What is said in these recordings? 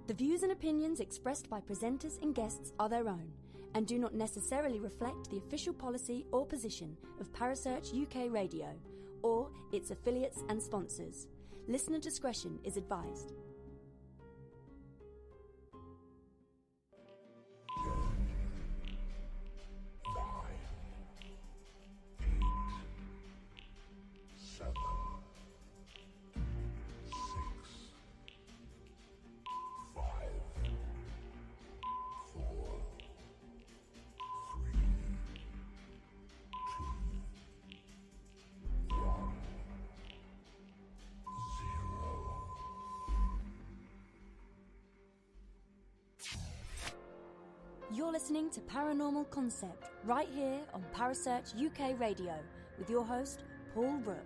The views and opinions expressed by presenters and guests are their own and do not necessarily reflect the official policy or position of Parasearch UK Radio or its affiliates and sponsors. Listener discretion is advised. You're listening to Paranormal Concept right here on Parasearch UK Radio with your host, Paul Brook.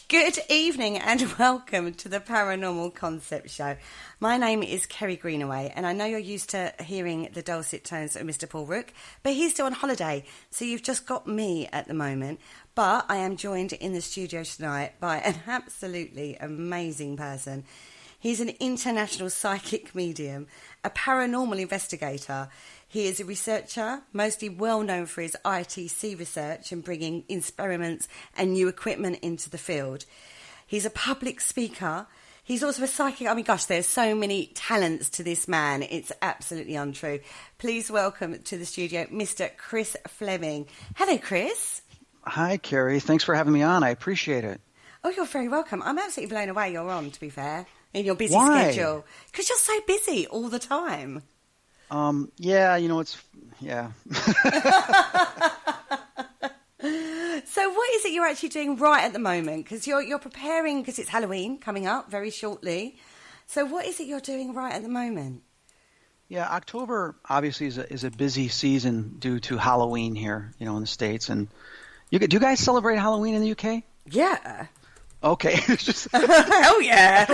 Good evening and welcome to the Paranormal Concept Show. My name is Kerry Greenaway and I know you're used to hearing the dulcet tones of Mr. Paul Rook, but he's still on holiday, so you've just got me at the moment. But I am joined in the studio tonight by an absolutely amazing person. He's an international psychic medium, a paranormal investigator. He is a researcher, mostly well known for his ITC research and bringing experiments and new equipment into the field. He's a public speaker. He's also a psychic. I mean, gosh, there's so many talents to this man. It's absolutely untrue. Please welcome to the studio, Mr. Chris Fleming. Hello, Chris. Hi, Kerry. Thanks for having me on. I appreciate it. Oh, you're very welcome. I'm absolutely blown away you're on, to be fair, in your busy Why? schedule. Because you're so busy all the time. Yeah, yeah. So what is it you're actually doing right at the moment? Because you're preparing, because it's Halloween coming up very shortly. So what is it you're doing right at the moment? Yeah, October obviously is a busy season due to Halloween here, in the States. And do you guys celebrate Halloween in the UK? Yeah. Okay. Hell yeah.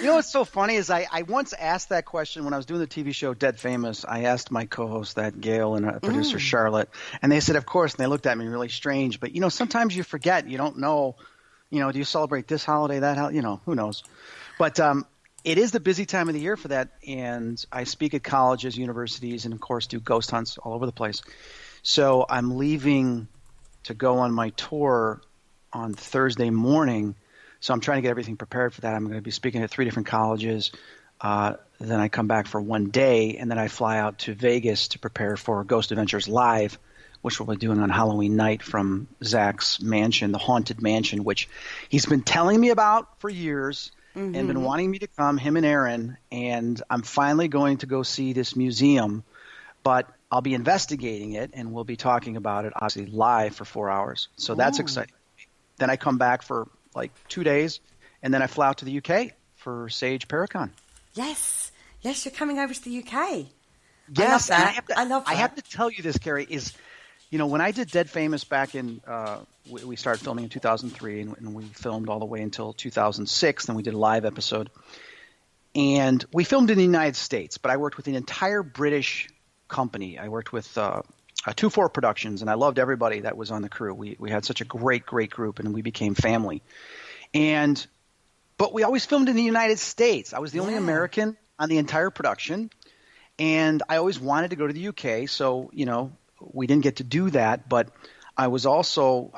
What's so funny is I once asked that question when I was doing the TV show Dead Famous. I asked my co-host, that Gail, and producer Charlotte, and they said, of course, and they looked at me really strange. But, sometimes you forget. You don't know, do you celebrate this holiday, that holiday? Who knows? But it is the busy time of the year for that, and I speak at colleges, universities, and, of course, do ghost hunts all over the place. So I'm leaving to go on my tour on Thursday morning, so I'm trying to get everything prepared for that. I'm going to be speaking at 3 different colleges. Then I come back for one day, and then I fly out to Vegas to prepare for Ghost Adventures Live, which we'll be doing on Halloween night from Zach's mansion, the Haunted Mansion, which he's been telling me about for years and been wanting me to come, him and Aaron, and I'm finally going to go see this museum, but I'll be investigating it, and we'll be talking about it, obviously, live for 4 hours. So that's exciting. Then I come back for like 2 days, and then I fly out to the UK for Sage Paracon. Yes, you're coming over to the UK. Yes, I love that. I have to tell you this, Kerry, is, when I did Dead Famous back in, we started filming in 2003, and we filmed all the way until 2006, then we did a live episode. And we filmed in the United States, but I worked with an entire British company. I worked with 2-4 Productions, and I loved everybody that was on the crew. We had such a great group, and we became family. But we always filmed in the United States. I was the only American on the entire production, and I always wanted to go to the UK, so, we didn't get to do that. But I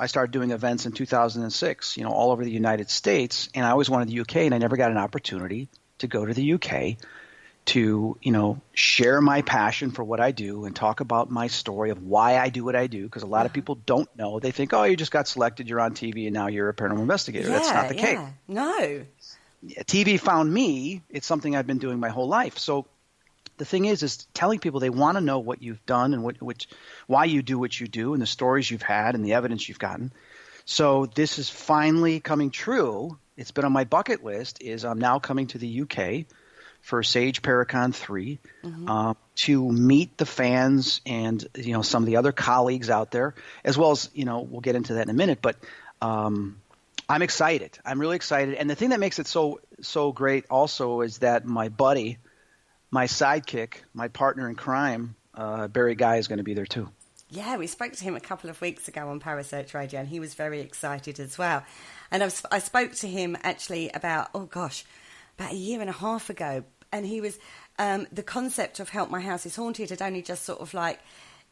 started doing events in 2006, all over the United States, and I always wanted the UK, and I never got an opportunity to go to the UK to, share my passion for what I do and talk about my story of why I do what I do, because a lot of people don't know. They think, oh, you just got selected, you're on TV, and now you're a paranormal investigator. That's not the case. No. TV found me. It's something I've been doing my whole life. So the thing is telling people they want to know what you've done and why you do what you do and the stories you've had and the evidence you've gotten. So this is finally coming true. It's been on my bucket list. I'm now coming to the UK for Sage Paracon 3 to meet the fans and some of the other colleagues out there, as well as we'll get into that in a minute. But I'm excited. I'm really excited. And the thing that makes it so great also is that my buddy, my sidekick, my partner in crime, Barry Guy, is going to be there too. Yeah, we spoke to him a couple of weeks ago on Parasearch Radio, and he was very excited as well. And I spoke to him actually about a year and a half ago, and he was the concept of Help My House is Haunted had only just sort of like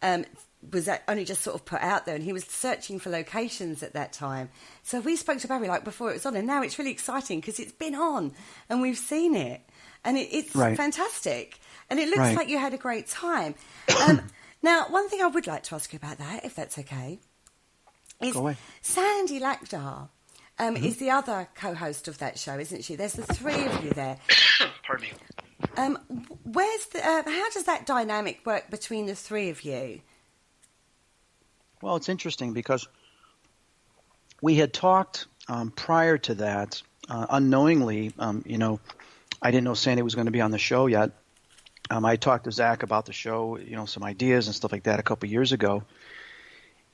only just sort of put out there, and he was searching for locations at that time. So we spoke to Barry like before it was on, and now it's really exciting because it's been on and we've seen it, and it's fantastic, and it looks like you had a great time. Now, one thing I would like to ask you about that, if that's okay, is Sandy Lakdar is the other co-host of that show, isn't she? There's the three of you there. Pardon me. How does that dynamic work between the three of you? Well, it's interesting because we had talked prior to that, unknowingly. I didn't know Sandy was going to be on the show yet. I talked to Zach about the show, some ideas and stuff like that a couple of years ago.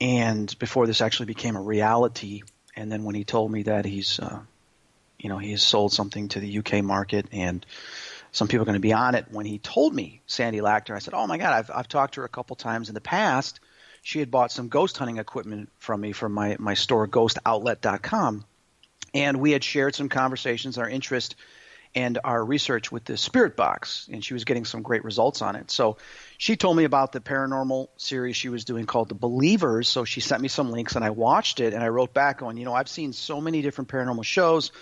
And before this actually became a reality, and then when he told me that he's sold something to the UK market and some people are going to be on it, when he told me Sandy Lakdar, I said, oh my God, I've talked to her a couple times in the past. She had bought some ghost hunting equipment from me from my store, ghostoutlet.com. And we had shared some conversations, our interest and our research with the Spirit Box, and she was getting some great results on it. So she told me about the paranormal series she was doing called The Believers. So she sent me some links, and I watched it, and I wrote back going, I've seen so many different paranormal shows,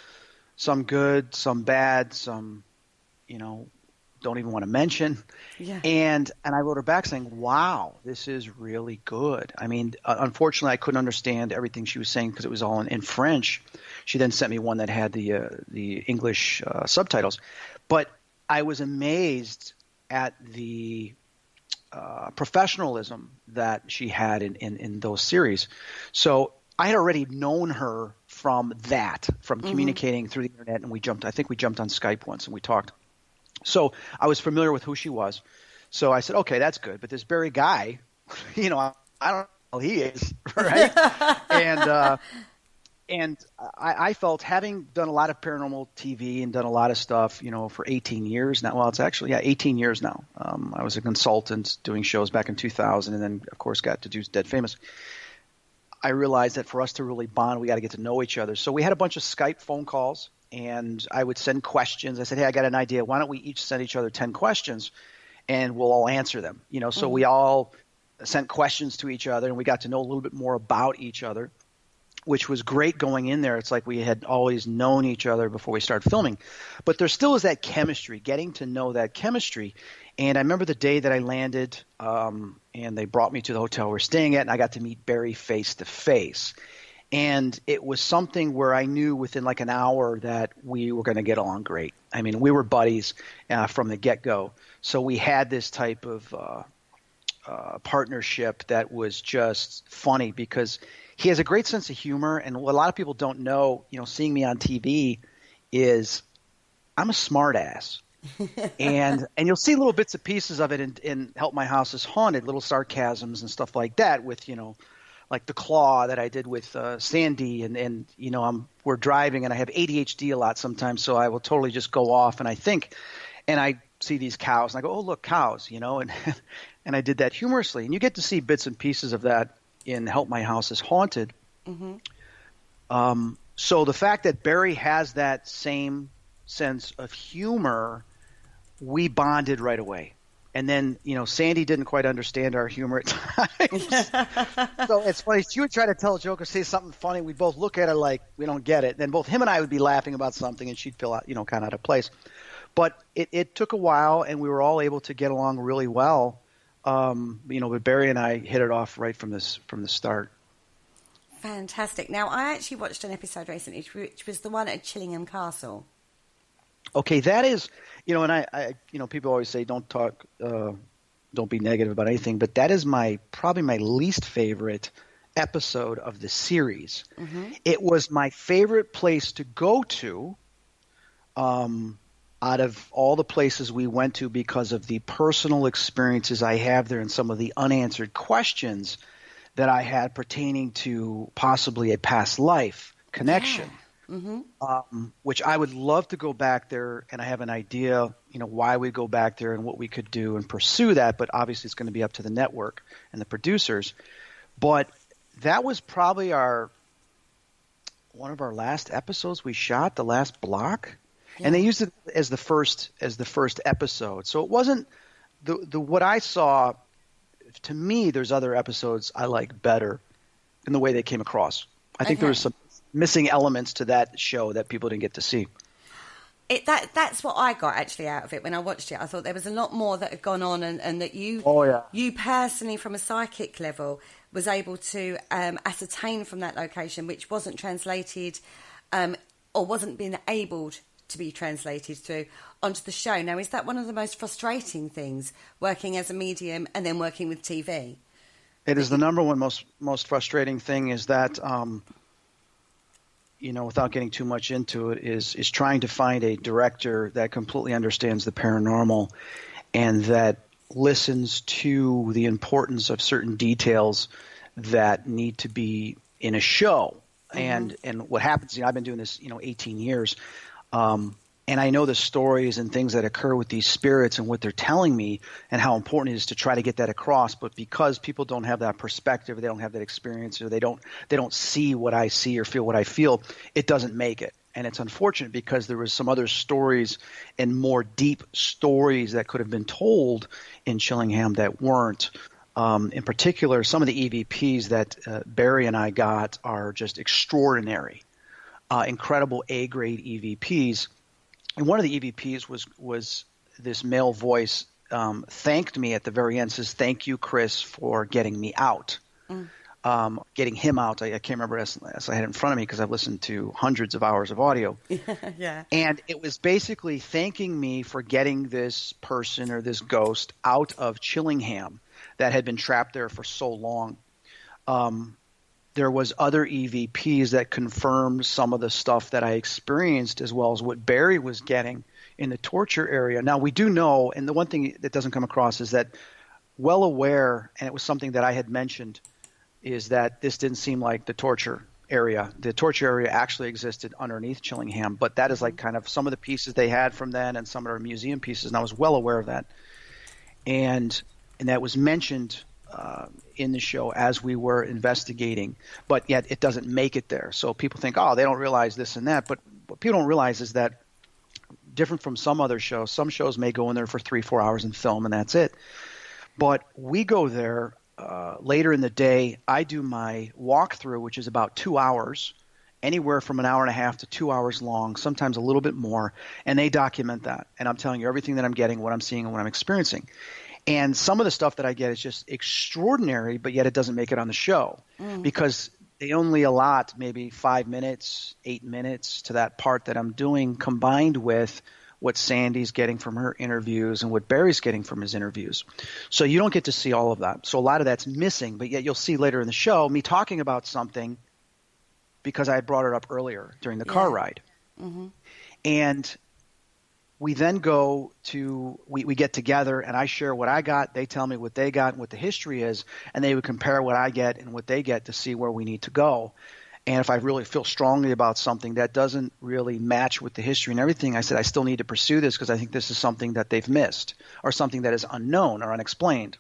some good, some bad, some, don't even want to mention. Yeah. And I wrote her back saying, wow, this is really good. I mean, unfortunately, I couldn't understand everything she was saying because it was all in French. She then sent me one that had the English subtitles. But I was amazed at the professionalism that she had in those series. So I had already known her from communicating through the internet, and we jumped on Skype once and we talked. So I was familiar with who she was. So I said, okay, that's good. But this Barry guy, I don't know who he is, right? And I felt, having done a lot of paranormal TV and done a lot of stuff, for 18 years now. Well, it's actually, 18 years now. I was a consultant doing shows back in 2000, and then, of course, got to do Dead Famous. I realized that for us to really bond, we got to get to know each other. So we had a bunch of Skype phone calls. And I would send questions. I said, hey, I got an idea. Why don't we each send each other 10 questions and we'll all answer them? So we all sent questions to each other and we got to know a little bit more about each other, which was great going in there. It's like we had always known each other before we started filming. But there still is that chemistry, getting to know that chemistry. And I remember the day that I landed and they brought me to the hotel we're staying at, and I got to meet Barry face to face. And it was something where I knew within like an hour that we were going to get along great. I mean, we were buddies from the get-go. So we had this type of partnership that was just funny because he has a great sense of humor. And what a lot of people don't know, seeing me on TV, is I'm a smart ass. and you'll see little bits and pieces of it in Help My House is Haunted, little sarcasms and stuff like that with, like the claw that I did with Sandy, and we're driving and I have ADHD a lot sometimes, so I will totally just go off and I think, and I see these cows and I go, oh look, cows, and and I did that humorously, and you get to see bits and pieces of that in Help My House is Haunted. Mm-hmm. So the fact that Barry has that same sense of humor, we bonded right away. And then, Sandy didn't quite understand our humor at times. So it's funny. She would try to tell a joke or say something funny. We'd both look at her like we don't get it. Then both him and I would be laughing about something, and she'd feel, kind of out of place. But it took a while, and we were all able to get along really well. But Barry and I hit it off right from the start. Fantastic. Now, I actually watched an episode recently, which was the one at Chillingham Castle. Okay, that is, and I people always say don't be negative about anything, but that is probably my least favorite episode of the series. Mm-hmm. It was my favorite place to go to, out of all the places we went to, because of the personal experiences I have there and some of the unanswered questions that I had pertaining to possibly a past life connection. which I would love to go back there, and I have an idea, why we go back there and what we could do and pursue that. But obviously, it's going to be up to the network and the producers. But that was probably one of our last episodes we shot, the last block, and they used it as the first episode. So it wasn't the what I saw. To me, there's other episodes I like better in the way they came across. I think there was some missing elements to that show that people didn't get to see. That's what I got actually out of it when I watched it. I thought there was a lot more that had gone on, and that you personally, from a psychic level, was able to ascertain from that location, which wasn't translated or wasn't being able to be translated through onto the show. Now, is that one of the most frustrating things, working as a medium and then working with TV? It is the number one most frustrating thing, is that without getting too much into it, is trying to find a director that completely understands the paranormal and that listens to the importance of certain details that need to be in a show. And what happens, I've been doing this, 18 years, and I know the stories and things that occur with these spirits and what they're telling me and how important it is to try to get that across. But because people don't have that perspective, they don't have that experience, or they don't see what I see or feel what I feel, it doesn't make it. And it's unfortunate, because there was some other stories and more deep stories that could have been told in Chillingham that weren't. In particular, some of the EVPs that Barry and I got are just extraordinary, incredible A-grade EVPs. And one of the EVPs was this male voice thanked me at the very end, says, "Thank you, Chris, for getting me out." Getting him out. I can't remember as I had it in front of me, because I've listened to hundreds of hours of audio. Yeah. And it was basically thanking me for getting this person or this ghost out of Chillingham that had been trapped there for so long. There was other EVPs that confirmed some of the stuff that I experienced, as well as what Barry was getting in the torture area. Now, we do know, and the one thing that doesn't come across is that, well aware, and it was something that I had mentioned, is that this didn't seem like the torture area. The torture area actually existed underneath Chillingham, but that is like kind of some of the pieces they had from then and some of our museum pieces, and I was well aware of that. And that was mentioned in the show as we were investigating, but yet it doesn't make it there. So people think, they don't realize this and that. But what people don't realize is that, different from some other shows, some shows may go in there for 3-4 hours and film, and that's it. But we go there later in the day. I do my walkthrough, which is about 2 hours, anywhere from an hour and a half to 2 hours long, sometimes a little bit more, and they document that. And I'm telling you everything that I'm getting, what I'm seeing, and what I'm experiencing. And some of the stuff that I get is just extraordinary, but yet it doesn't make it on the show because they only allot maybe 5 minutes, 8 minutes to that part that I'm doing, combined with what Sandy's getting from her interviews and what Barry's getting from his interviews. So you don't get to see all of that. So a lot of that's missing, but yet you'll see later in the show me talking about something because I had brought it up earlier during the car ride. And we then go to we get together, and I share what I got. They tell me what they got and what the history is, and they would compare what I get and what they get to see where we need to go. And if I really feel strongly about something that doesn't really match with the history and everything, I said I still need to pursue this because I think this is something that they've missed or something that is unknown or unexplained.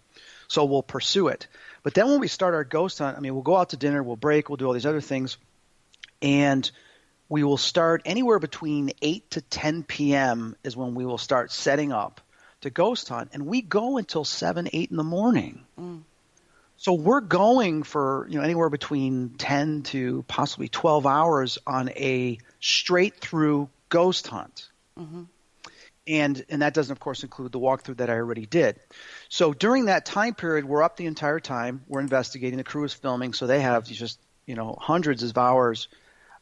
So we'll pursue it. But then when we start our ghost hunt, we'll go out to dinner, we'll break, we'll do all these other things, and we will start anywhere between 8 to 10 p.m. is when we will start setting up to ghost hunt. And we go until 7, 8 in the morning. So we're going for anywhere between 10 to possibly 12 hours on a straight through ghost hunt. And that doesn't, of course, include the walkthrough that I already did. So during that time period, we're up the entire time. We're investigating. The crew is filming. So they have just hundreds of hours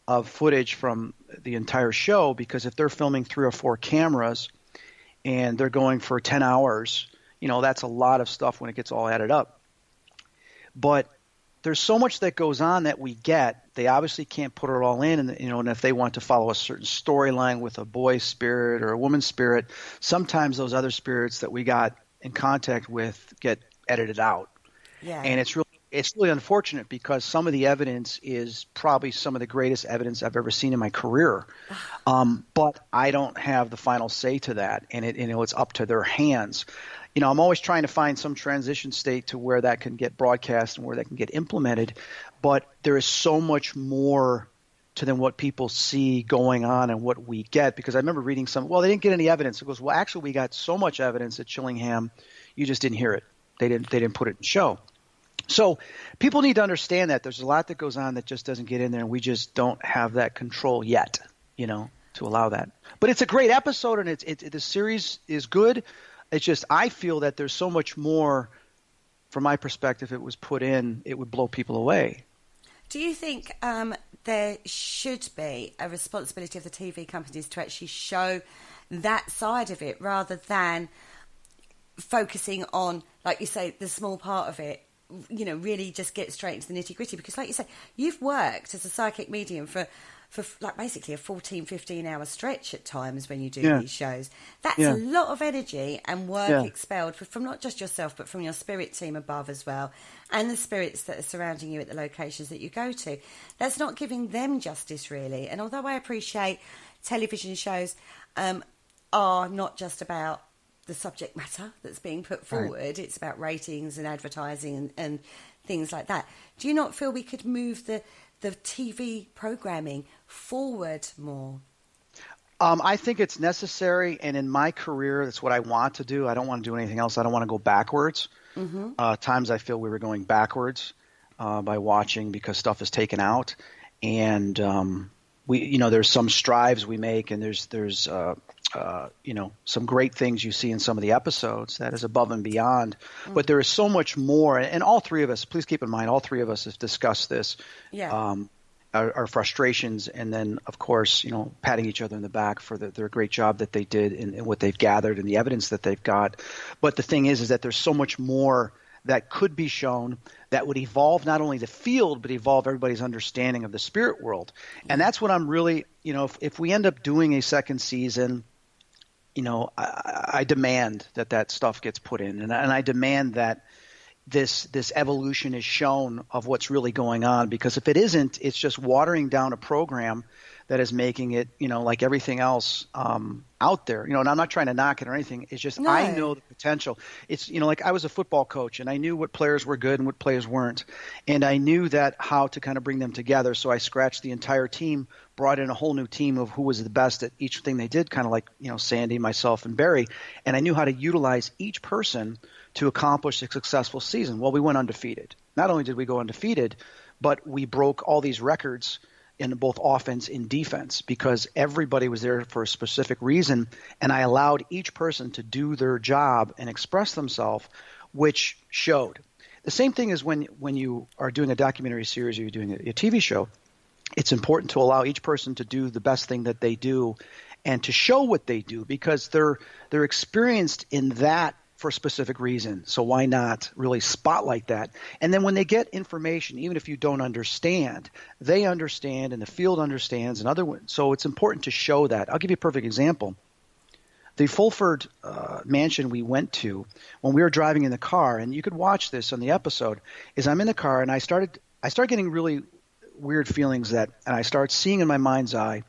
of footage from the entire show, because if they're filming 3 or 4 cameras and they're going for 10 hours, that's a lot of stuff when it gets all added up. But there's so much that goes on that we get. They obviously can't put it all in, and and if they want to follow a certain storyline with a boy spirit or a woman spirit, sometimes those other spirits that we got in contact with get edited out. And it's really it's really unfortunate because some of the evidence is probably some of the greatest evidence I've ever seen in my career. But I don't have the final say to that, and it's up to their hands. I'm always trying to find some transition state to where that can get broadcast and where that can get implemented. But there is so much more to than what people see going on and what we get. Because I remember reading they didn't get any evidence. It goes, well, actually, we got so much evidence at Chillingham, you just didn't hear it. They didn't put it in show. So people need to understand that there's a lot that goes on that just doesn't get in there, and we just don't have that control yet, to allow that. But it's a great episode, and the series is good. It's just I feel that there's so much more. From my perspective, it was put in, it would blow people away. Do you think there should be a responsibility of the TV companies to actually show that side of it rather than focusing on, like you say, the small part of it, really just get straight into the nitty-gritty? Because like you say, you've worked as a psychic medium for like basically a 14, 15-hour stretch at times when you do these shows. That's a lot of energy and work expelled from not just yourself, but from your spirit team above as well, and the spirits that are surrounding you at the locations that you go to. That's not giving them justice, really. And although I appreciate television shows are not just about the subject matter that's being put forward, right. It's about ratings and advertising and things like that. Do you not feel we could move the TV programming forward more? I think it's necessary, and in my career, that's what I want to do. I don't want to do anything else. I don't want to go backwards. Mm-hmm. Times I feel we were going backwards by watching because stuff is taken out, and there's some strives we make, and there's some great things you see in some of the episodes that is above and beyond. Mm-hmm. But there is so much more, and all three of us, please keep in mind, all three of us have discussed this. Yeah. Our frustrations, and then, of course, patting each other in the back for their great job that they did and what they've gathered and the evidence that they've got. But the thing is that there's so much more that could be shown that would evolve not only the field, but evolve everybody's understanding of the spirit world. And that's what I'm really, if we end up doing a second season, I demand that stuff gets put in, and I demand that this evolution is shown of what's really going on, because if it isn't, it's just watering down a program that is making it, like everything else out there. And I'm not trying to knock it or anything. It's just I know the potential. It's, like I was a football coach, and I knew what players were good and what players weren't. And I knew that how to kind of bring them together. So I scratched the entire team, brought in a whole new team of who was the best at each thing they did, kind of like, Sandy, myself, and Barry. And I knew how to utilize each person to accomplish a successful season. Well, we went undefeated. Not only did we go undefeated, but we broke all these records in both offense and defense because everybody was there for a specific reason, and I allowed each person to do their job and express themselves, which showed. The same thing is when you are doing a documentary series or you're doing a TV show, it's important to allow each person to do the best thing that they do and to show what they do because they're experienced in that for a specific reason. So why not really spotlight that? And then when they get information, even if you don't understand, they understand and the field understands. So it's important to show that. I'll give you a perfect example. The Fulford mansion we went to, when we were driving in the car, and you could watch this on the episode, is I'm in the car and I started getting really weird feelings and I started seeing in my mind's eye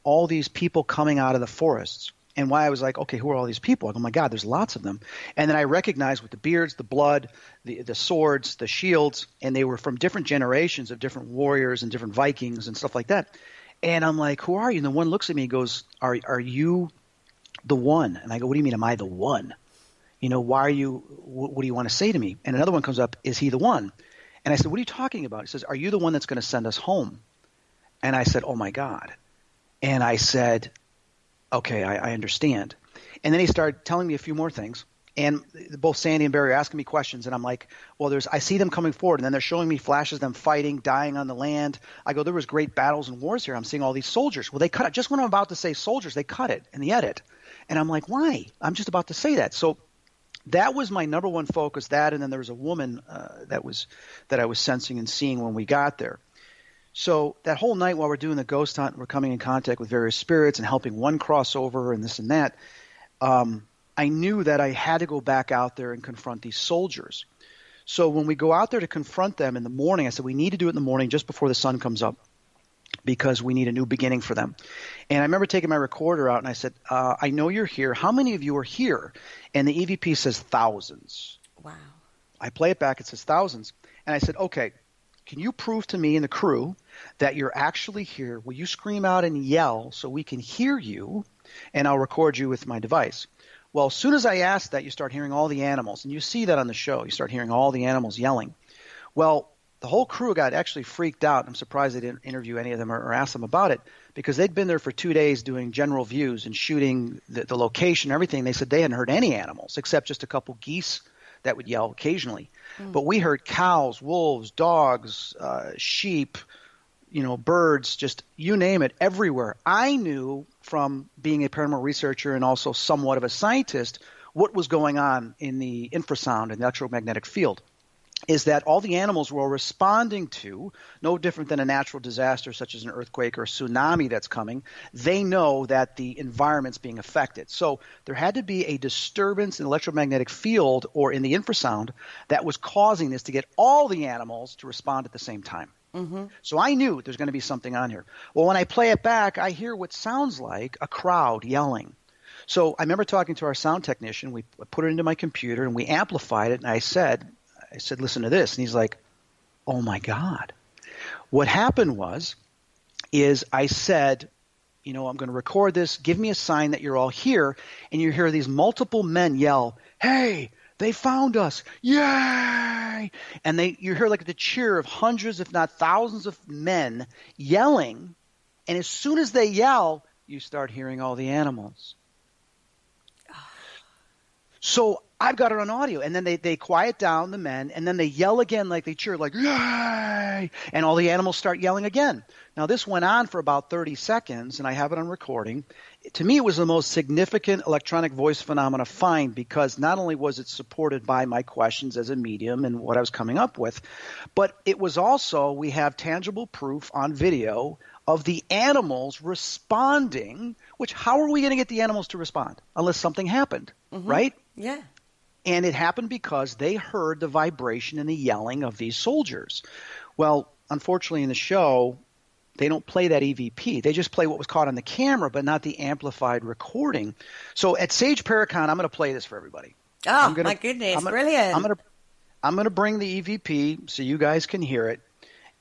all these people coming out of the forests. And why I was like, okay, who are all these people? I go, oh my God, there's lots of them. And then I recognized with the beards, the blood, the swords, the shields, and they were from different generations of different warriors and different Vikings and stuff like that. And I'm like, who are you? And the one looks at me and goes, are you the one? And I go, what do you mean, am I the one? Why are you, what do you want to say to me? And another one comes up, is he the one? And I said, what are you talking about? He says, are you the one that's going to send us home? And I said, oh my God. And I said, okay, I understand. And then he started telling me a few more things. And both Sandy and Barry are asking me questions. And I'm like, well, I see them coming forward. And then they're showing me flashes of them fighting, dying on the land. I go, there was great battles and wars here. I'm seeing all these soldiers. Well, they cut it. Just when I'm about to say soldiers, they cut it in the edit. And I'm like, why? I'm just about to say that. So that was my number one focus, that. And then there was a woman that I was sensing and seeing when we got there. So that whole night while we're doing the ghost hunt, we're coming in contact with various spirits and helping one cross over and this and that. I knew that I had to go back out there and confront these soldiers. So when we go out there to confront them in the morning, I said, we need to do it in the morning just before the sun comes up because we need a new beginning for them. And I remember taking my recorder out and I said, I know you're here. How many of you are here? And the EVP says thousands. Wow. I play it back. It says thousands. And I said, okay, can you prove to me and the crew that you're actually here? Will you scream out and yell so we can hear you? And I'll record you with my device. Well, as soon as I asked that, you start hearing all the animals. And you see that on the show. You start hearing all the animals yelling. Well, the whole crew got actually freaked out. I'm surprised they didn't interview any of them or ask them about it because they'd been there for 2 days doing general views and shooting the location and everything. They said they hadn't heard any animals except just a couple geese that would yell occasionally. But we heard cows, wolves, dogs, sheep, birds, just you name it, everywhere. I knew from being a paranormal researcher and also somewhat of a scientist what was going on in the infrasound and the electromagnetic field. Is that all the animals were responding to, no different than a natural disaster such as an earthquake or a tsunami that's coming. They know that the environment's being affected. So there had to be a disturbance in the electromagnetic field or in the infrasound that was causing this to get all the animals to respond at the same time. Mm-hmm. So I knew there's going to be something on here. Well, when I play it back, I hear what sounds like a crowd yelling. So I remember talking to our sound technician. We put it into my computer and we amplified it, and I said, listen to this. And he's like, oh, my God. What happened is I said, I'm going to record this. Give me a sign that you're all here. And you hear these multiple men yell, hey, they found us. Yay! And you hear like the cheer of hundreds, if not thousands of men yelling. And as soon as they yell, you start hearing all the animals. So I've got it on audio, and then they quiet down, the men, and then they yell again like they cheer, like, yay! And all the animals start yelling again. Now, this went on for about 30 seconds, and I have it on recording. To me, it was the most significant electronic voice phenomena find because not only was it supported by my questions as a medium and what I was coming up with, but it was also, we have tangible proof on video of the animals responding, which how are we going to get the animals to respond unless something happened, right? Yeah. And it happened because they heard the vibration and the yelling of these soldiers. Well, unfortunately in the show, they don't play that EVP. They just play what was caught on the camera, but not the amplified recording. So at Sage Paracon, I'm going to play this for everybody. Oh, my goodness. Brilliant. I'm going to bring the EVP so you guys can hear it,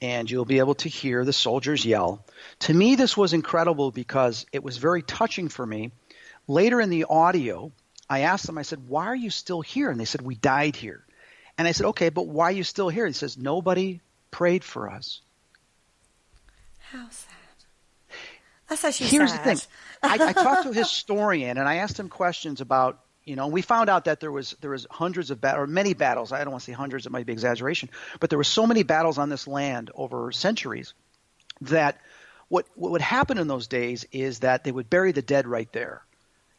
and you'll be able to hear the soldiers yell. To me, this was incredible because it was very touching for me. Later in the audio, I asked them, I said, why are you still here? And they said, we died here. And I said, okay, but why are you still here? He says, nobody prayed for us. How sad. That's actually Here's sad. the thing. I talked to a historian, and I asked him questions about, we found out that there was hundreds of battles, or many battles. I don't want to say hundreds, it might be exaggeration, but there were so many battles on this land over centuries that what would happen in those days is that they would bury the dead right there.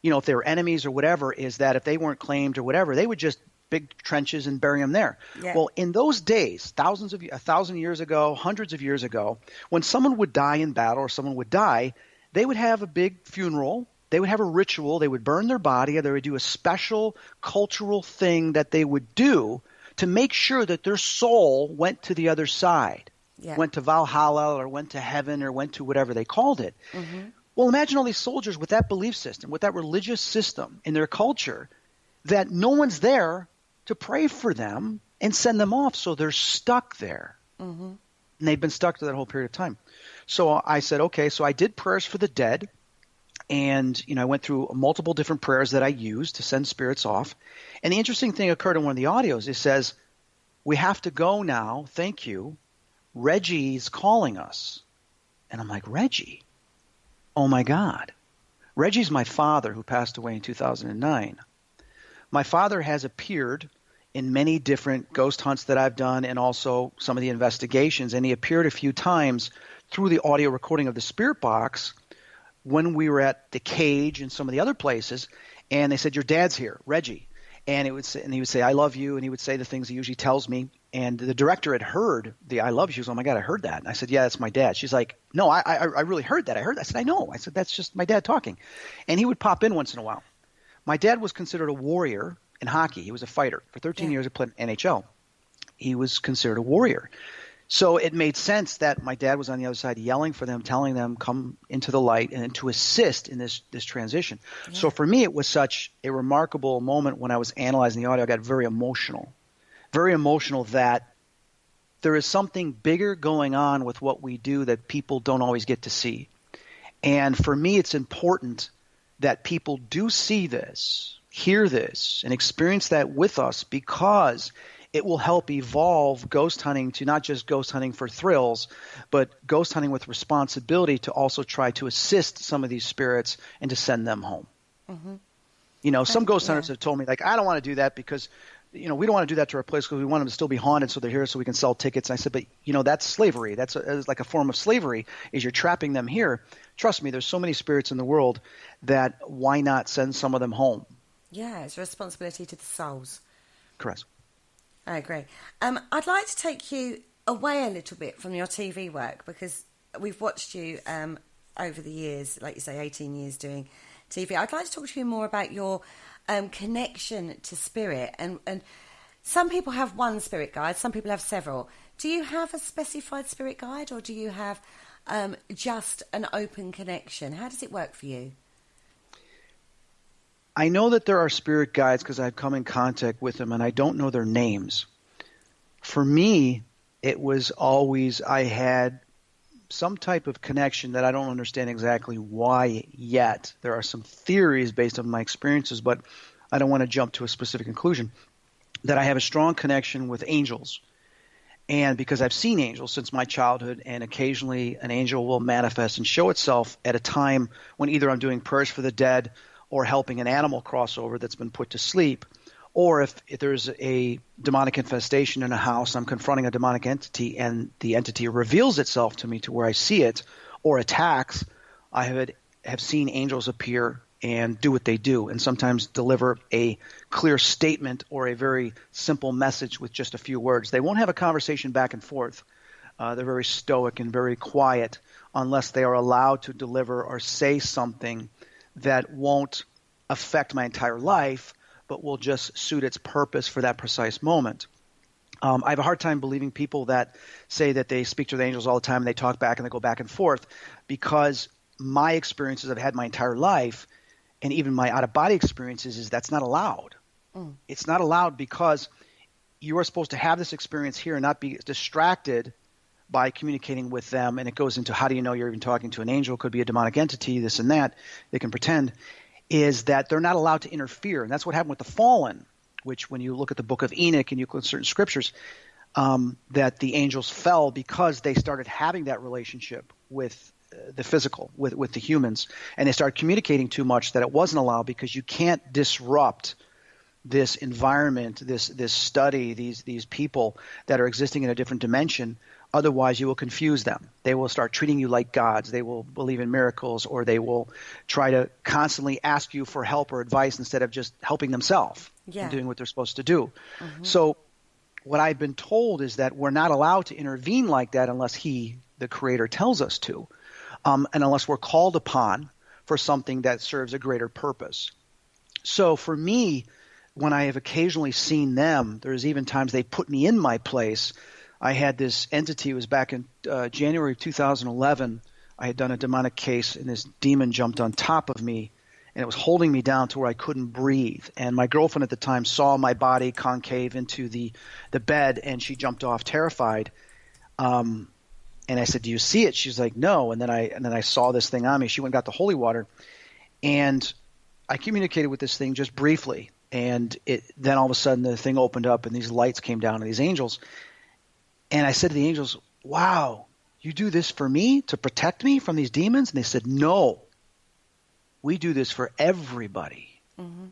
If they were enemies or whatever, is that if they weren't claimed or whatever, they would just big trenches and bury them there. Yeah. Well, in those days, 1,000 years ago, hundreds of years ago, when someone would die in battle or someone would die, they would have a big funeral. They would have a ritual. They would burn their body, or they would do a special cultural thing that they would do to make sure that their soul went to the other side, went to Valhalla or went to heaven or went to whatever they called it. Mm-hmm. Well, imagine all these soldiers with that belief system, with that religious system in their culture, that no one's there to pray for them and send them off, so they're stuck there. Mm-hmm. And they've been stuck for that whole period of time. So I said, okay, so I did prayers for the dead, and I went through multiple different prayers that I used to send spirits off. And the interesting thing occurred in one of the audios. It says, we have to go now, thank you. Reggie's calling us. And I'm like, Reggie? Oh, my God. Reggie's my father who passed away in 2009. My father has appeared in many different ghost hunts that I've done and also some of the investigations, and he appeared a few times through the audio recording of the Spirit Box when we were at the Cage and some of the other places, and they said, your dad's here, Reggie. And he would say, I love you, and he would say the things he usually tells me. And the director had heard the I love you. She goes, oh, my God, I heard that. And I said, yeah, that's my dad. She's like, no, I really heard that. I heard that. I said, I know. I said, that's just my dad talking. And he would pop in once in a while. My dad was considered a warrior in hockey. He was a fighter. For 13 years, he played in NHL. he was considered a warrior. So it made sense that my dad was on the other side yelling for them, telling them come into the light and to assist in this transition. Yeah. So for me, it was such a remarkable moment when I was analyzing the audio. I got very emotional that there is something bigger going on with what we do that people don't always get to see. And for me, it's important that people do see this, hear this, and experience that with us, because it will help evolve ghost hunting to not just ghost hunting for thrills, but ghost hunting with responsibility to also try to assist some of these spirits and to send them home. Mm-hmm. Some ghost hunters have told me, like, I don't want to do that because, we don't want to do that to our place because we want them to still be haunted so they're here so we can sell tickets. And I said, but, that's slavery. That's like a form of slavery, is you're trapping them here. Trust me, there's so many spirits in the world that why not send some of them home? Yeah, it's a responsibility to the souls. Correct. I agree. I'd like to take you away a little bit from your TV work, because we've watched you over the years, like you say, 18 years doing TV. I'd like to talk to you more about your connection to spirit. And some people have one spirit guide, some people have several. Do you have a specified spirit guide, or do you have just an open connection? How does it work for you? I know that there are spirit guides because I've come in contact with them, and I don't know their names. For me, it was always I had some type of connection that I don't understand exactly why yet. There are some theories based on my experiences, but I don't want to jump to a specific conclusion, that I have a strong connection with angels. And because I've seen angels since my childhood, and occasionally an angel will manifest and show itself at a time when either I'm doing prayers for the dead or helping an animal crossover that's been put to sleep, or if there's a demonic infestation in a house, I'm confronting a demonic entity and the entity reveals itself to me to where I see it or attacks, I have seen angels appear and do what they do, and sometimes deliver a clear statement or a very simple message with just a few words. They won't have a conversation back and forth. They're very stoic and very quiet unless they are allowed to deliver or say something that won't affect my entire life, but will just suit its purpose for that precise moment. I have a hard time believing people that say that they speak to the angels all the time and they talk back and they go back and forth, because my experiences I've had my entire life, and even my out-of-body experiences, is that's not allowed. It's not allowed because you are supposed to have this experience here and not be distracted by communicating with them. And it goes into, how do you know you're even talking to an angel? It could be a demonic entity, this and that. They can pretend. Is that they're not allowed to interfere. And that's what happened with the fallen, which when you look at the book of Enoch and you look at certain scriptures, that the angels fell because they started having that relationship with the physical, with the humans. And they started communicating too much, that it wasn't allowed, because you can't disrupt this environment, this study, these people that are existing in a different dimension. Otherwise, you will confuse them. They will start treating you like gods. They will believe in miracles, or they will try to constantly ask you for help or advice instead of just helping themselves and doing what they're supposed to do. Mm-hmm. So what I've been told is that we're not allowed to intervene like that unless he, the creator, tells us to, and unless we're called upon for something that serves a greater purpose. So for me, when I have occasionally seen them, there's even times they put me in my place. I had this entity, it was back in January of 2011. I had done a demonic case, and this demon jumped on top of me, and it was holding me down to where I couldn't breathe. And my girlfriend at the time saw my body concave into the bed, and she jumped off terrified. And I said, "Do you see it?" She's like, "No." And then I saw this thing on me. She went and got the holy water, and I communicated with this thing just briefly. And then all of a sudden the thing opened up, and these lights came down, and these angels. And I said to the angels, "Wow, you do this for me to protect me from these demons?" And they said, "No, we do this for everybody." Mm-hmm.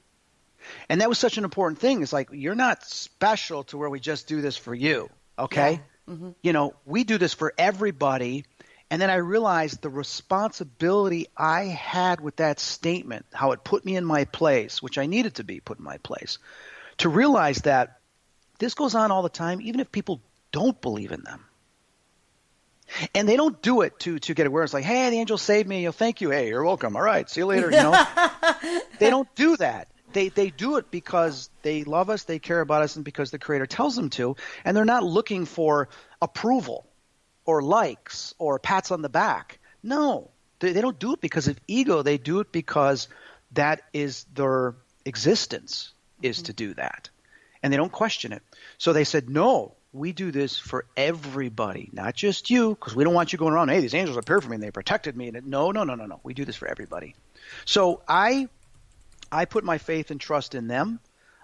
And that was such an important thing. It's like, you're not special to where we just do this for you, okay? Yeah. Mm-hmm. We do this for everybody. And then I realized the responsibility I had with that statement, how it put me in my place, which I needed to be put in my place, to realize that this goes on all the time, even if people don't believe in them. And they don't do it to get awareness, like, "Hey, the angel saved me. Thank you. Hey, you're welcome. All right, see you later." They don't do that. They do it because they love us, they care about us, and because the Creator tells them to, and they're not looking for approval or likes or pats on the back. No, they don't do it because of ego. They do it because that is their existence, is to do that. And they don't question it. So they said, no, we do this for everybody, not just you, because we don't want you going around, hey, these angels appeared for me and they protected me. And no. We do this for everybody. So I put my faith and trust in them,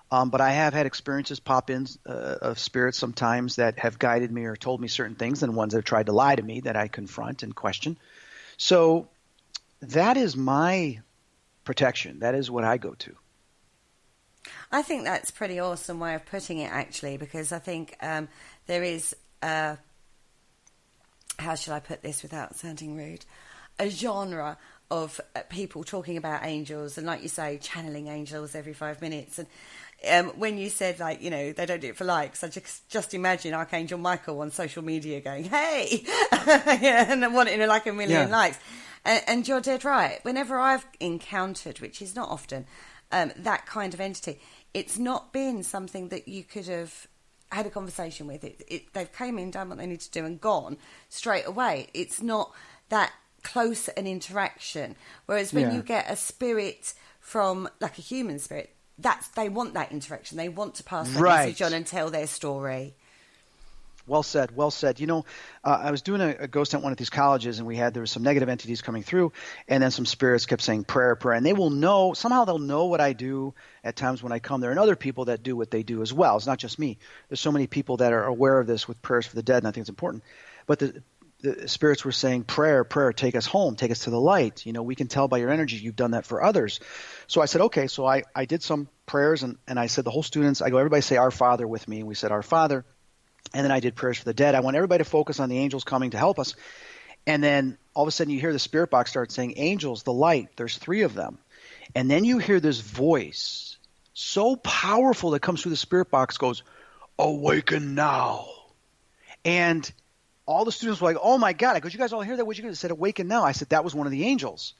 but I have had experiences pop in of spirits sometimes that have guided me or told me certain things, and ones that have tried to lie to me that I confront and question. So that is my protection. That is what I go to. I think that's a pretty awesome way of putting it, actually, because I think there is, how should I put this without sounding rude, a genre of people talking about angels and, like you say, channeling angels every 5 minutes. And when you said, like, you know, they don't do it for likes, I just imagine Archangel Michael on social media going, hey, and wanting like 1 million likes. And you're dead right. Whenever I've encountered, which is not often, that kind of entity, it's not been something that you could have had a conversation with. They've came in, done what they need to do, and gone straight away. It's not that close an interaction. Whereas when you get a spirit from, like a human spirit, they want that interaction. They want to pass that message on and tell their story. Well said. Well said. You know, I was doing a ghost hunt at one of these colleges, and there was some negative entities coming through, and then some spirits kept saying prayer, and they will know, somehow they'll know what I do at times when I come there, and other people that do what they do as well. It's not just me. There's so many people that are aware of this with prayers for the dead, and I think it's important. But the spirits were saying, prayer, take us home, take us to the light. You know, we can tell by your energy you've done that for others. So I said, okay. So I did some prayers, and I said, the whole students, I go, everybody say Our Father with me. And we said, Our Father. And then I did prayers for the dead. I want everybody to focus on the angels coming to help us. And then all of a sudden you hear the spirit box start saying, angels, the light, there's 3 of them. And then you hear this voice so powerful that comes through the spirit box, goes, awaken now. And all the students were like, oh my God. I go, you guys all hear that? What you guys said, awaken now. I said, that was one of the angels.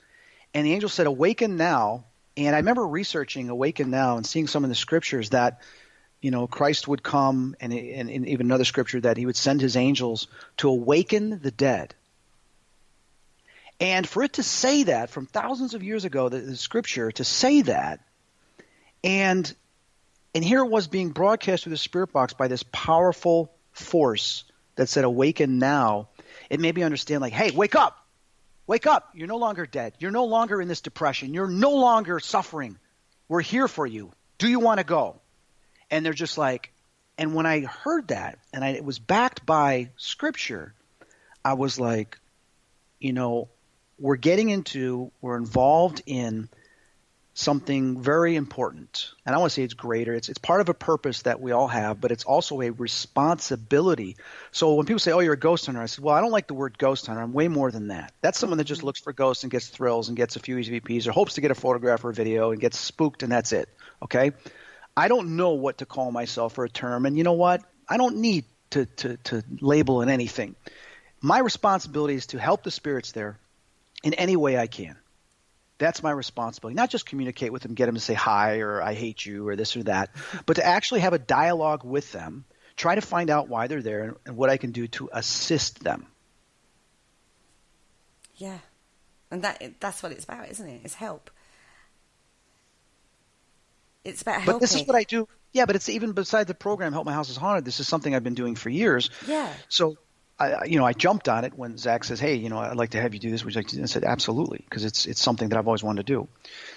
And the angel said, awaken now. And I remember researching awaken now and seeing some in the scriptures that, you know, Christ would come, and even another scripture that he would send his angels to awaken the dead. And for it to say that from thousands of years ago, the scripture to say that, and here it was being broadcast through the spirit box by this powerful force that said awaken now, it made me understand, like, hey, wake up. Wake up. You're no longer dead. You're no longer in this depression. You're no longer suffering. We're here for you. Do you want to go? And they're just like, and when I heard that, and it was backed by scripture, I was like, you know, we're involved in something very important. And I want to say it's greater. It's part of a purpose that we all have, but it's also a responsibility. So when people say, oh, you're a ghost hunter, I said, well, I don't like the word ghost hunter. I'm way more than that. That's someone that just looks for ghosts and gets thrills and gets a few EVPs or hopes to get a photograph or a video and gets spooked, and that's it. Okay? I don't know what to call myself or a term, and you know what? I don't need to label in anything. My responsibility is to help the spirits there in any way I can. That's my responsibility. Not just communicate with them, get them to say hi or I hate you or this or that, but to actually have a dialogue with them, try to find out why they're there and what I can do to assist them. Yeah, and that's what it's about, isn't it? It's help. It's about helping. But this is what I do. Yeah, but it's even beside the program, Help My House is Haunted. This is something I've been doing for years. Yeah. So, I jumped on it when Zach says, hey, you know, I'd like to have you do this. Would you like to do this? I said, absolutely, because it's something that I've always wanted to do.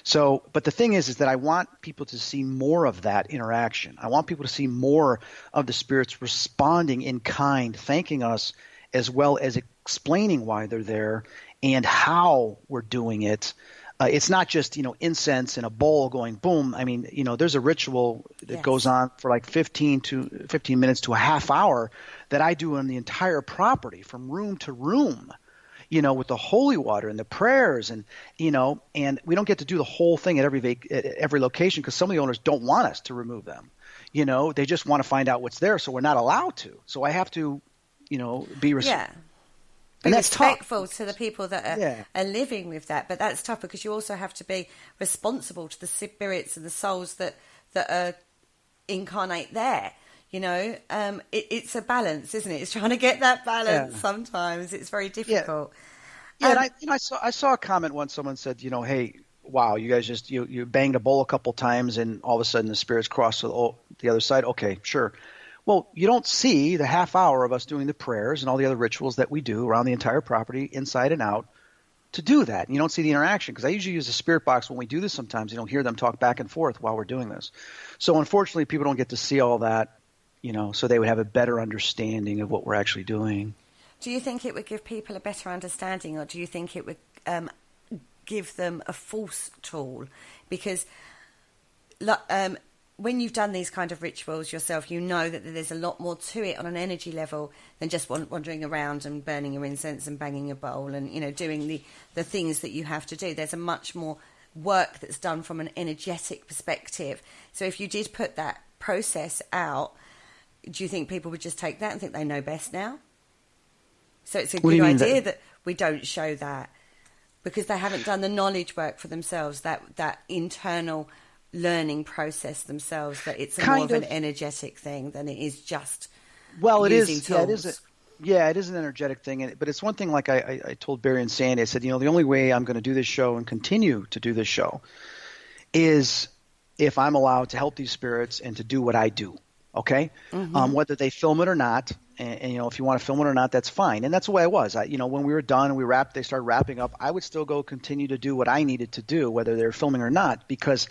So, but the thing is that I want people to see more of that interaction. I want people to see more of the spirits responding in kind, thanking us, as well as explaining why they're there and how we're doing it. It's not just, you know, incense in a bowl going boom. I mean, you know, there's a ritual that goes on for like 15 minutes to a half hour that I do on the entire property from room to room, you know, with the holy water and the prayers and, you know, and we don't get to do the whole thing at every location because some of the owners don't want us to remove them. You know, they just want to find out what's there, so we're not allowed to. So I have to, you know, be responsible. be that's respectful tough. to the people that are living with that. But that's tough because you also have to be responsible to the spirits and the souls that are incarnate there. You know, it's a balance, isn't it? It's trying to get that balance. Sometimes it's very difficult. Yeah, and I saw a comment once. Someone said, you know, hey, wow, you guys just you banged a bowl a couple times, and all of a sudden the spirits cross to the other side. Okay, sure. Well, you don't see the half hour of us doing the prayers and all the other rituals that we do around the entire property, inside and out, to do that. And you don't see the interaction, because I usually use a spirit box when we do this. Sometimes you don't hear them talk back and forth while we're doing this. So unfortunately, people don't get to see all that, you know, so they would have a better understanding of what we're actually doing. Do you think it would give people a better understanding, or do you think it would give them a false tool? Because when you've done these kind of rituals yourself, you know that there's a lot more to it on an energy level than just wandering around and burning your incense and banging a bowl and, you know, doing the things that you have to do. There's a much more work that's done from an energetic perspective. So if you did put that process out, do you think people would just take that and think they know best now? So it's a good idea that we don't show that, because they haven't done the knowledge work for themselves, that internal learning process themselves, that it's more of an energetic thing than it is just using tools. It is an energetic thing. But it's one thing, like I told Barry and Sandy, I said, you know, the only way I'm going to do this show and continue to do this show is if I'm allowed to help these spirits and to do what I do. Okay? Mm-hmm. Whether they film it or not, and you know, if you want to film it or not, that's fine. And that's the way I was. You know, when we were done and they started wrapping up, I would still go continue to do what I needed to do, whether they're filming or not, because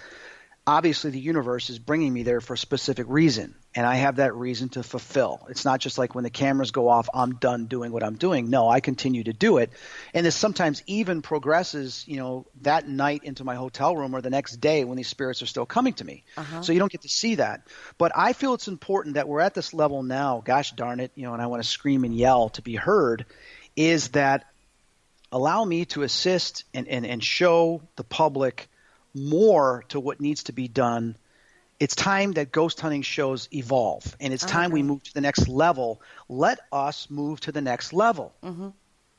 obviously the universe is bringing me there for a specific reason, and I have that reason to fulfill. It's not just like when the cameras go off, I'm done doing what I'm doing. No, I continue to do it. And this sometimes even progresses, you know, that night into my hotel room or the next day when these spirits are still coming to me. Uh-huh. So you don't get to see that. But I feel it's important that we're at this level now, gosh darn it, you know, and I want to scream and yell to be heard, is that allow me to assist and show the public more to what needs to be done. It's time that ghost hunting shows evolve, and it's time we move to the next level. Let us move to the next level. Mm-hmm.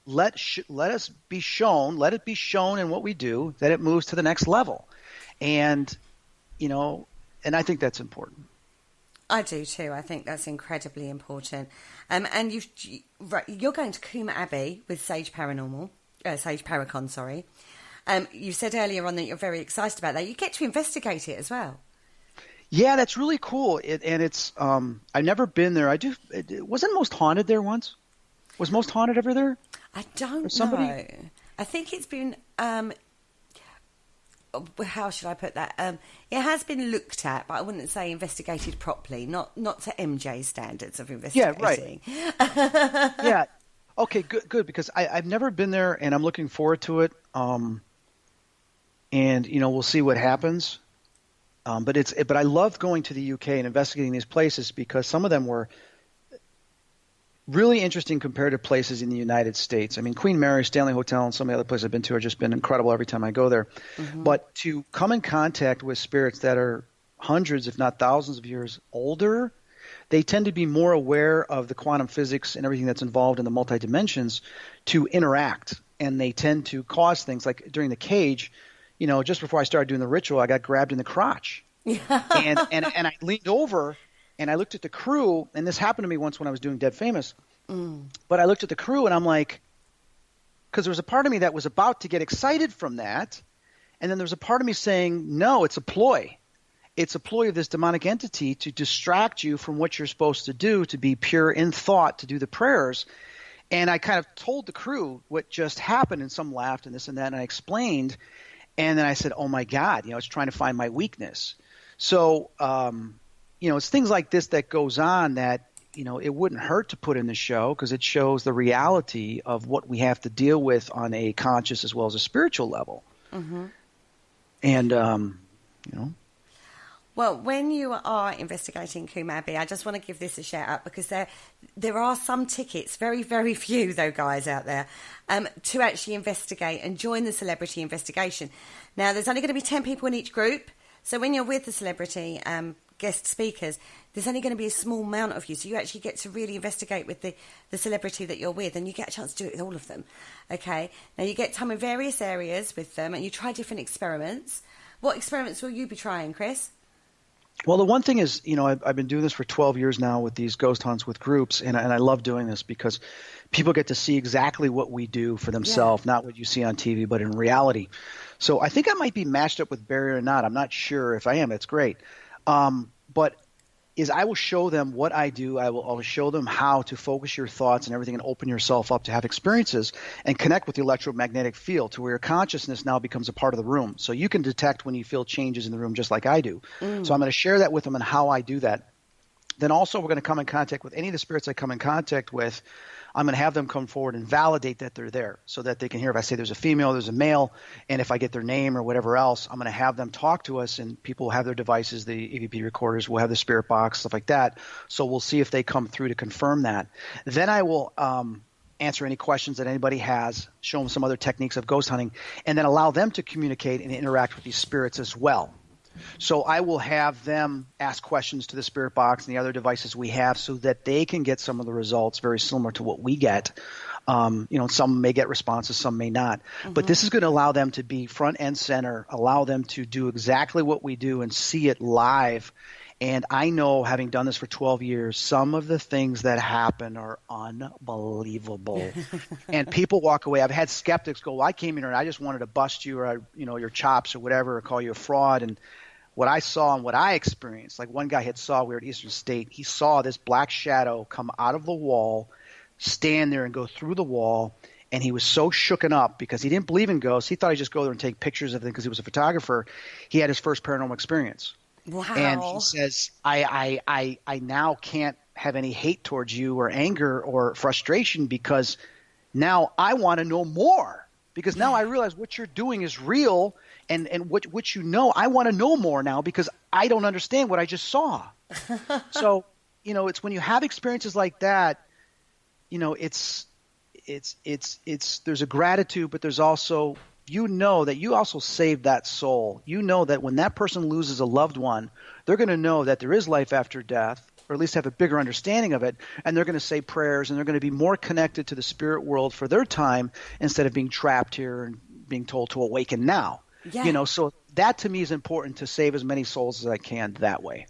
Let it be shown in what we do that it moves to the next level. And, you know, and I think that's important. I do too. I think that's incredibly important. And you're going to Coombe Abbey with Sage Paracon, sorry. You said earlier on that you're very excited about that. You get to investigate it as well. Yeah, that's really cool. And it's I've never been there. Wasn't Most Haunted there once? Was Most Haunted ever there? I don't know. I think it's been how should I put that? It has been looked at, but I wouldn't say investigated properly. Not to MJ standards of investigating. Yeah, right. Yeah. Okay, good. Because I've never been there, and I'm looking forward to it. And you know, we'll see what happens. But I love going to the UK and investigating these places, because some of them were really interesting compared to places in the United States. I mean, Queen Mary, Stanley Hotel, and some of the other places I've been to have just been incredible every time I go there. Mm-hmm. But to come in contact with spirits that are hundreds, if not thousands of years older, they tend to be more aware of the quantum physics and everything that's involved in the multi-dimensions to interact. And they tend to cause things like during the cage, you know, just before I started doing the ritual, I got grabbed in the crotch. and I leaned over and I looked at the crew, and this happened to me once when I was doing Dead Famous. But I looked at the crew and I'm like, because there was a part of me that was about to get excited from that. And then there was a part of me saying, no, it's a ploy. It's a ploy of this demonic entity to distract you from what you're supposed to do, to be pure in thought, to do the prayers. And I kind of told the crew what just happened, and some laughed and this and that, and I explained. And then I said, oh, my God, you know, it's trying to find my weakness. So, you know, it's things like this that goes on that, you know, it wouldn't hurt to put in the show, because it shows the reality of what we have to deal with on a conscious as well as a spiritual level. Mm-hmm. And, you know. Well, when you are investigating Coombe Abbey, I just want to give this a shout out, because there are some tickets, very, very few though, guys out there, to actually investigate and join the celebrity investigation. Now, there's only going to be 10 people in each group. So when you're with the celebrity, guest speakers, there's only going to be a small amount of you, so you actually get to really investigate with the celebrity that you're with, and you get a chance to do it with all of them. Okay, now you get time in various areas with them, and you try different experiments. What experiments will you be trying, Chris? Well, the one thing is, I've been doing this for 12 years now with these ghost hunts with groups, and I love doing this because people get to see exactly what we do for themselves, not what you see on TV, but in reality. So I think I might be matched up with Barry or not. I'm not sure. If I am, it's great. But I will show them what I do. I'll show them how to focus your thoughts and everything and open yourself up to have experiences and connect with the electromagnetic field to where your consciousness now becomes a part of the room. So you can detect when you feel changes in the room just like I do. So I'm going to share that with them and how I do that. Then also we're going to come in contact with any of the spirits I come in contact with. I'm going to have them come forward and validate that they're there so that they can hear if I say there's a female, there's a male, and if I get their name or whatever else, I'm going to have them talk to us, and people will have their devices, the EVP recorders, will have the spirit box, stuff like that. So we'll see if they come through to confirm that. Then I will answer any questions that anybody has, show them some other techniques of ghost hunting, and then allow them to communicate and interact with these spirits as well. So I will have them ask questions to the spirit box and the other devices we have so that they can get some of the results very similar to what we get. Some may get responses, some may not. But this is going to allow them to be front and center, allow them to do exactly what we do and see it live. And I know, having done this for 12 years, some of the things that happen are unbelievable. And people walk away. I've had skeptics go, well, I came in here and I just wanted to bust you or, your chops or whatever, or call you a fraud. And what I saw and what I experienced, like one guy we were at Eastern State, he saw this black shadow come out of the wall, stand there and go through the wall. And he was so shooken up because he didn't believe in ghosts. He thought he'd just go there and take pictures of them because he was a photographer. He had his first paranormal experience. Wow. And he says, I now can't have any hate towards you or anger or frustration because now I want to know more, because now I realize what you're doing is real, and what I want to know more now because I don't understand what I just saw. So, it's when you have experiences like that, it's there's a gratitude, but there's also that you also saved that soul. That when that person loses a loved one, they're going to know that there is life after death, or at least have a bigger understanding of it, and they're going to say prayers, and they're going to be more connected to the spirit world for their time instead of being trapped here and being told to awaken now. Yeah. So that to me is important, to save as many souls as I can that way.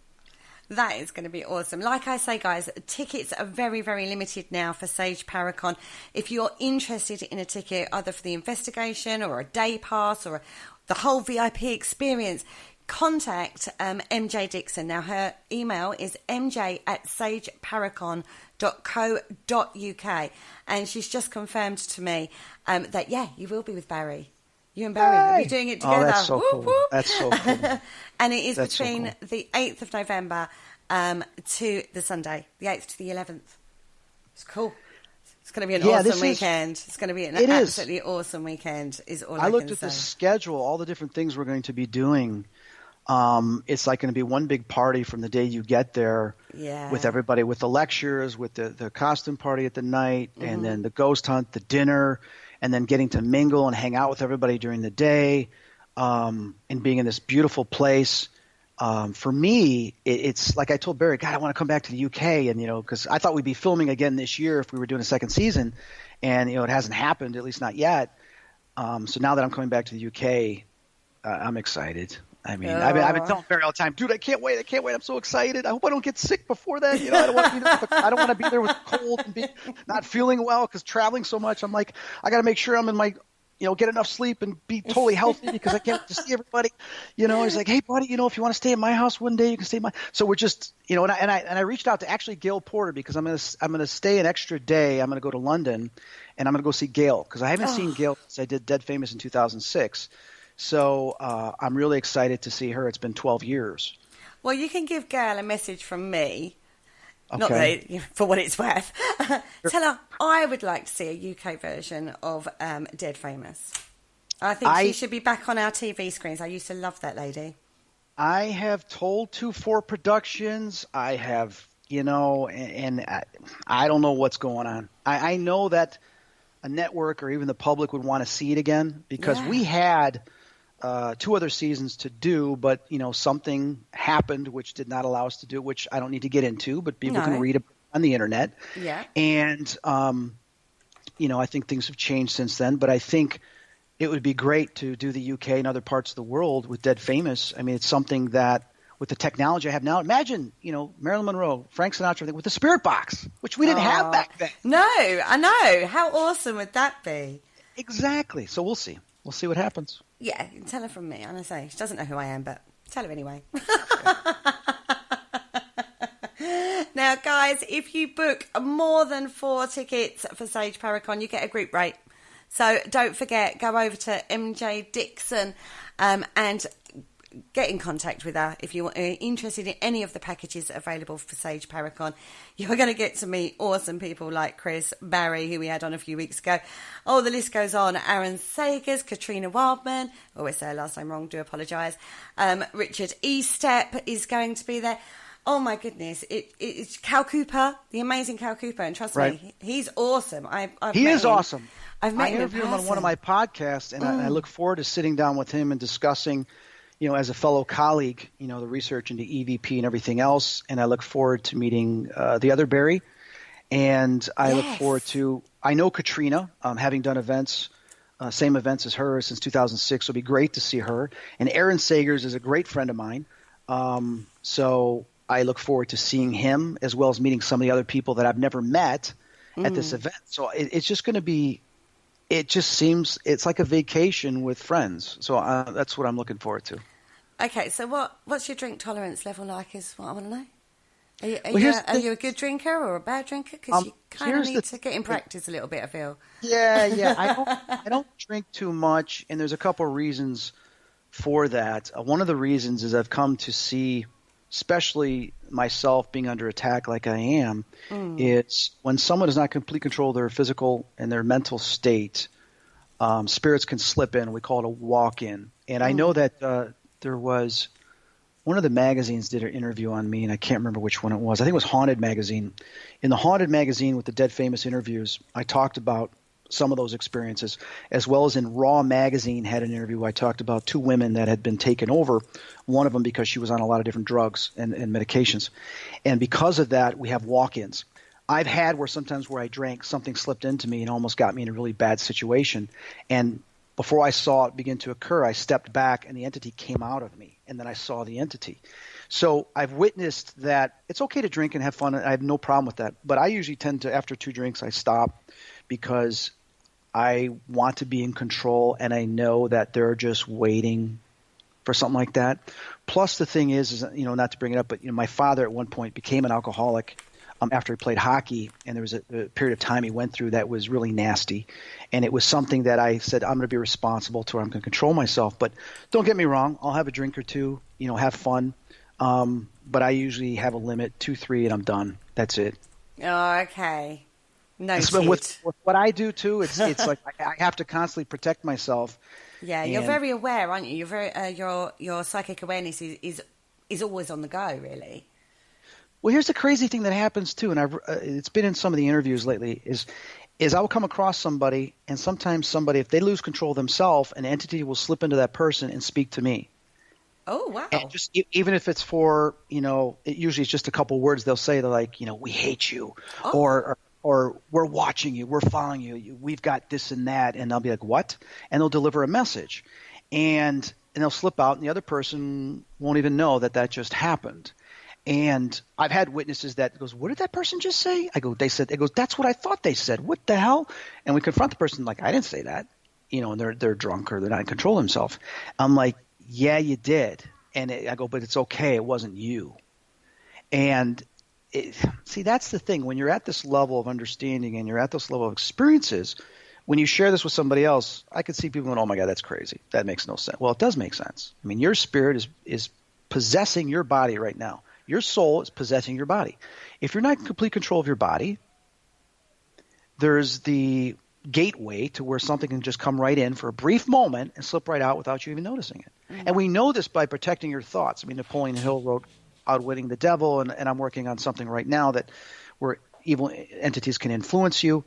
That is going to be awesome. Like I say, guys, tickets are very, very limited now for Sage Paracon. If you're interested in a ticket, either for the investigation or a day pass or the whole VIP experience, contact MJ Dixon. Now, her email is mj@sageparacon.co.uk. And she's just confirmed to me that, you will be with Barry. You and Barry will be doing it together. Oh, that's so cool. Whoop. That's so cool. And it is between the 8th of November to the Sunday, the 8th to the 11th. It's cool. It's going to be an awesome weekend. It's going to be an absolutely awesome weekend, is all I can say. I looked at the schedule, all the different things we're going to be doing. It's like going to be one big party from the day you get there with everybody, with the lectures, with the costume party at the night, and then the ghost hunt, the dinner, and then getting to mingle and hang out with everybody during the day, and being in this beautiful place. For me, it's like I told Barry, God, I want to come back to the UK, and because I thought we'd be filming again this year if we were doing a second season, and it hasn't happened, at least not yet. So now that I'm coming back to the UK, I'm excited. I've been telling Barry all the time, dude, I can't wait. I'm so excited. I hope I don't get sick before that. I don't want to be there with cold and not feeling well because traveling so much. I'm like, I got to make sure I'm in my, get enough sleep and be totally healthy because I can't wait to see everybody. He's like, hey, buddy, if you want to stay in my house one day, you can stay in my. So we're just, and I reached out to actually Gail Porter because I'm gonna stay an extra day. I'm gonna go to London, and I'm gonna go see Gail because I haven't seen Gail since I did Dead Famous in 2006. So I'm really excited to see her. It's been 12 years. Well, you can give Gail a message from me. Okay. Not that, for what it's worth. Tell her I would like to see a UK version of Dead Famous. I think she should be back on our TV screens. I used to love that lady. I have told 2-4 Productions. I have, and I don't know what's going on. I know that a network or even the public would want to see it again because we had 2 other seasons to do, but something happened which did not allow us to do it, which I don't need to get into, but people can read about on the internet. Yeah. And I think things have changed since then, but I think it would be great to do the UK and other parts of the world with Dead Famous. I mean, it's something that with the technology I have now, imagine, Marilyn Monroe, Frank Sinatra with the spirit box, which we didn't have back then. No, I know. How awesome would that be? Exactly. So we'll see. We'll see what happens. Yeah, tell her from me. And I say, she doesn't know who I am, but tell her anyway. Now, guys, if you book more than 4 tickets for Sage Paracon, you get a group rate. So don't forget, go over to MJ Dixon and get in contact with her if you're interested in any of the packages available for Sage Paracon. You're going to get to meet awesome people like Chris Barry, who we had on a few weeks ago. Oh, the list goes on. Aaron Sagers, Katrina Wildman. Always say her last name wrong, do apologise. Richard Estep is going to be there. Oh my goodness, it's Cal Cooper, the amazing Cal Cooper, and trust me, he's awesome. He is awesome. I've met him. I interviewed him on one of my podcasts, and I look forward to sitting down with him and discussing, as a fellow colleague, the research into EVP and everything else. And I look forward to meeting the other Barry, and I look forward to. I know Katrina, having done events. Same events as her since 2006. It'll be great to see her. And Aaron Sagers is a great friend of mine. So I look forward to seeing him as well as meeting some of the other people that I've never met at this event. So it's just going to be – it just seems – it's like a vacation with friends. So that's what I'm looking forward to. Okay, so what's your drink tolerance level like is what I want to know. Are you a good drinker or a bad drinker? Because you kind of need to get in practice a little bit, I feel. Yeah. I don't drink too much, and there's a couple of reasons for that. One of the reasons is I've come to see – especially myself being under attack like I am, it's when someone does not complete control of their physical and their mental state, spirits can slip in. We call it a walk-in. And I know that there was one of the magazines did an interview on me, and I can't remember which one it was. I think it was Haunted Magazine. In the Haunted Magazine with the Dead Famous interviews, I talked about some of those experiences, as well as in Raw Magazine had an interview where I talked about 2 women that had been taken over, one of them because she was on a lot of different drugs and medications. And because of that, we have walk-ins. I've had sometimes where I drank, something slipped into me and almost got me in a really bad situation. And before I saw it begin to occur, I stepped back and the entity came out of me, and then I saw the entity. So I've witnessed that it's okay to drink and have fun. I have no problem with that. But I usually tend to, after 2 drinks, I stop because I want to be in control, and I know that they're just waiting for something like that. Plus, the thing is not to bring it up, but my father at one point became an alcoholic after he played hockey, and there was a period of time he went through that was really nasty, and it was something that I said I'm going to be responsible to, or I'm going to control myself. But don't get me wrong, I'll have a drink or 2, have fun, but I usually have a limit, 2, 3, and I'm done. That's it. Oh, okay. With what I do too, it's like I have to constantly protect myself. Yeah, you're very aware, aren't you? You're very your psychic awareness is always on the go, really. Well, here's the crazy thing that happens too, and it's been in some of the interviews lately. Is I will come across somebody, and sometimes somebody, if they lose control themselves, an entity will slip into that person and speak to me. Oh, wow. And just even if it's for it usually it's just a couple words they'll say. They're like, we hate you, or we're watching you, we're following you, we've got this and that, and they'll be like, what? And they'll deliver a message, and they'll slip out, and the other person won't even know that just happened. And I've had witnesses that goes, what did that person just say? I go, it goes, that's what I thought they said. What the hell? And we confront the person like, I didn't say that, and they're drunk or they're not in control of themselves. I'm like, yeah, you did. And I go, but it's okay, it wasn't you. And see, that's the thing. When you're at this level of understanding and you're at this level of experiences, when you share this with somebody else, I could see people going, oh, my God, that's crazy. That makes no sense. Well, it does make sense. I mean, your spirit is possessing your body right now. Your soul is possessing your body. If you're not in complete control of your body, there's the gateway to where something can just come right in for a brief moment and slip right out without you even noticing it. Mm-hmm. And we know this by protecting your thoughts. I mean, Napoleon Hill wrote Outwitting the Devil, and I'm working on something right now where evil entities can influence you.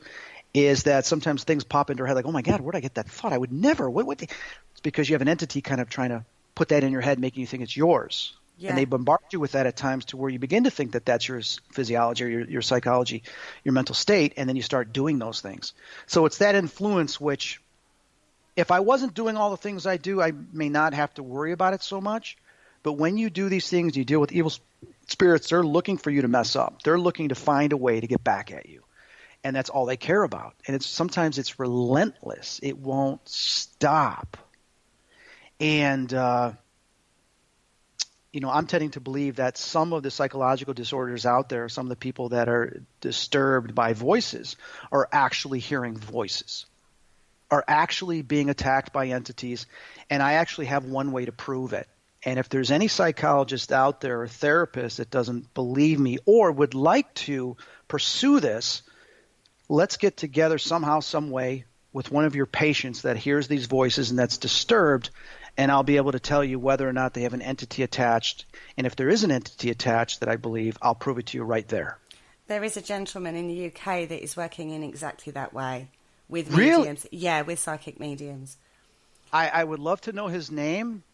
is that sometimes things pop into her head like, oh my God, where'd I get that thought? I would never. It's because you have an entity kind of trying to put that in your head, making you think it's yours. Yeah. And they bombard you with that at times to where you begin to think that that's your physiology or your psychology, your mental state, and then you start doing those things. So it's that influence which, if I wasn't doing all the things I do, I may not have to worry about it so much. But when you do these things, you deal with evil spirits, they're looking for you to mess up. They're looking to find a way to get back at you. And that's all they care about. And sometimes it's relentless. It won't stop. And, I'm tending to believe that some of the psychological disorders out there, some of the people that are disturbed by voices are actually hearing voices, are actually being attacked by entities. And I actually have one way to prove it. And if there's any psychologist out there or therapist that doesn't believe me or would like to pursue this, let's get together somehow, some way with one of your patients that hears these voices and that's disturbed, and I'll be able to tell you whether or not they have an entity attached. And if there is an entity attached that I believe, I'll prove it to you right there. There is a gentleman in the UK that is working in exactly that way with mediums. Really? Yeah, with psychic mediums. I would love to know his name,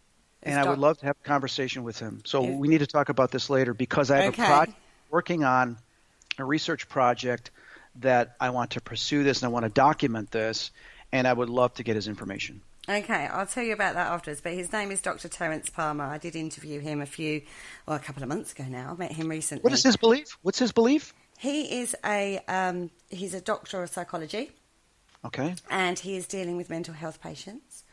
and I would love to have a conversation with him. So we need to talk about this later because I have a project working on a research project that I want to pursue this and I want to document this, and I would love to get his information. Okay, I'll tell you about that afterwards, but his name is Dr. Terence Palmer. I did interview him a couple of months ago now. I met him recently. What is his belief? What's his belief? He is he's a doctor of psychology. Okay. And he is dealing with mental health patients.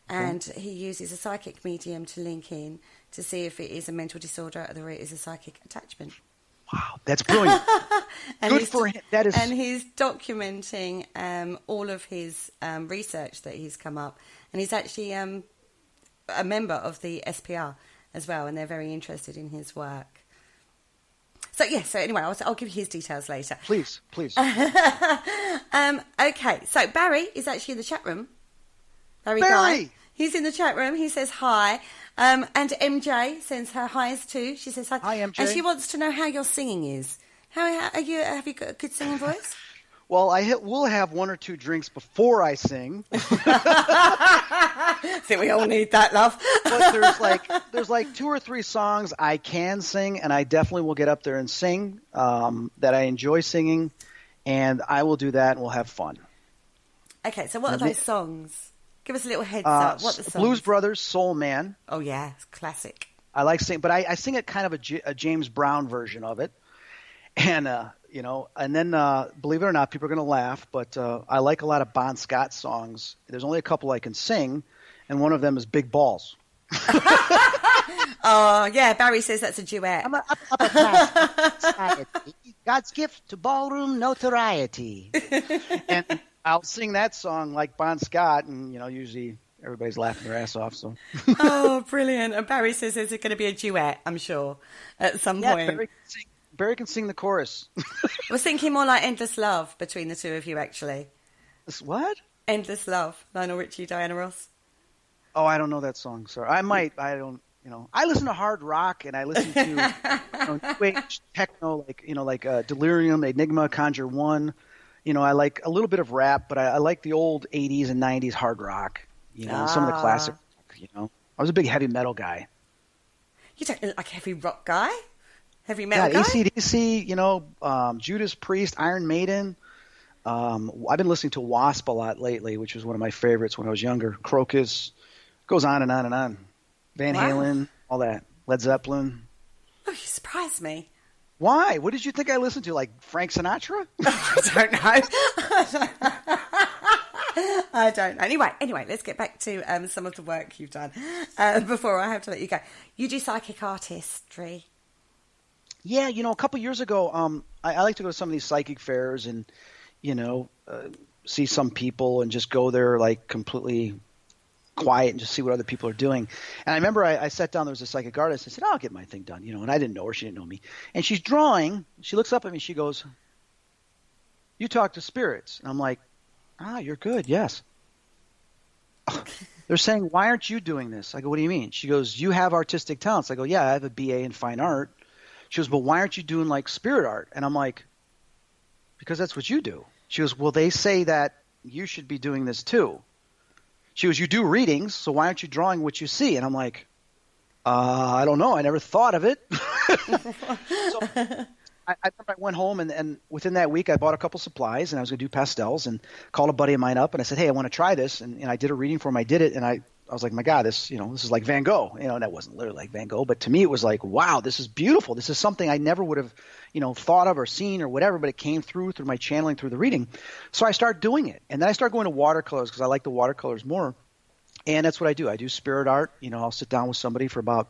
And he uses a psychic medium to link in to see if it is a mental disorder or it is a psychic attachment. Wow, that's brilliant. Good for him. That is, and he's documenting all of his research that he's come up. And he's actually a member of the SPR as well, and they're very interested in his work. So anyway, I'll give you his details later. Please. Okay, so Barry is actually in the chat room. Barry! Guy. He's in the chat room. He says hi. And MJ sends her highs too. She says hi. Hi, MJ. And she wants to know how your singing is. How are you? Have you got a good singing voice? Well, we'll have one or two drinks before I sing. I think we all need that, love. But there's like 2 or 3 songs I can sing, and I definitely will get up there and sing that I enjoy singing, and I will do that, and we'll have fun. Okay, so what are those songs? Give us a little heads up. What the songs? Blues Brothers, Soul Man. Oh, yeah, it's classic. I like singing, but I sing it kind of a James Brown version of it. And, and then, believe it or not, people are going to laugh, but I like a lot of Bon Scott songs. There's only a couple I can sing, and one of them is Big Balls. Oh, yeah, Barry says that's a duet. I'm a upper class society. God's gift to ballroom notoriety. And I'll sing that song like Bon Scott, and, usually everybody's laughing their ass off. So. Oh, brilliant. And Barry says there's going to be a duet, I'm sure, at some point. Barry can sing the chorus. I was thinking more like Endless Love between the two of you, actually. What? Endless Love, Lionel Richie, Diana Ross. Oh, I don't know that song, sir. I might. I don't. I listen to hard rock and I listen to new age techno, like Delirium, Enigma, Conjure One. I like a little bit of rap, but I like the old '80s and '90s hard rock. Some of the classic. I was a big heavy metal guy. You don't look like a heavy rock guy. Heavy metal guy? AC/DC, Judas Priest, Iron Maiden. I've been listening to Wasp a lot lately, which was one of my favorites when I was younger. Crocus, goes on and on and on. Van Halen, all that. Led Zeppelin. Oh, you surprised me. Why? What did you think I listened to? Like Frank Sinatra? I don't know. Anyway, let's get back to some of the work you've done before I have to let you go. You do psychic artistry. Yeah, a couple years ago, I like to go to some of these psychic fairs and, see some people and just go there like completely quiet and just see what other people are doing. And I remember I sat down, there was a psychic artist. I said, I'll get my thing done, and I didn't know her. She didn't know me. And she's drawing. She looks up at me. She goes, you talk to spirits. And I'm like, you're good. Yes. They're saying, why aren't you doing this? I go, what do you mean? She goes, you have artistic talents. I go, yeah, I have a BA in fine art. She goes, but why aren't you doing like spirit art? And I'm like, because that's what you do. She goes, well, they say that you should be doing this too. She goes, you do readings, so why aren't you drawing what you see? And I'm like, I don't know. I never thought of it. So I remember I went home, and within that week, I bought a couple supplies, and I was going to do pastels, and called a buddy of mine up, and I said, hey, I want to try this. And I did a reading for him. I did it, and I was like, my God, this is like Van Gogh. And that wasn't literally like Van Gogh, but to me, it was like, wow, this is beautiful. This is something I never would have, thought of or seen or whatever, but it came through my channeling through the reading. So I started doing it. And then I started going to watercolors because I like the watercolors more. And that's what I do. I do spirit art. I'll sit down with somebody for about,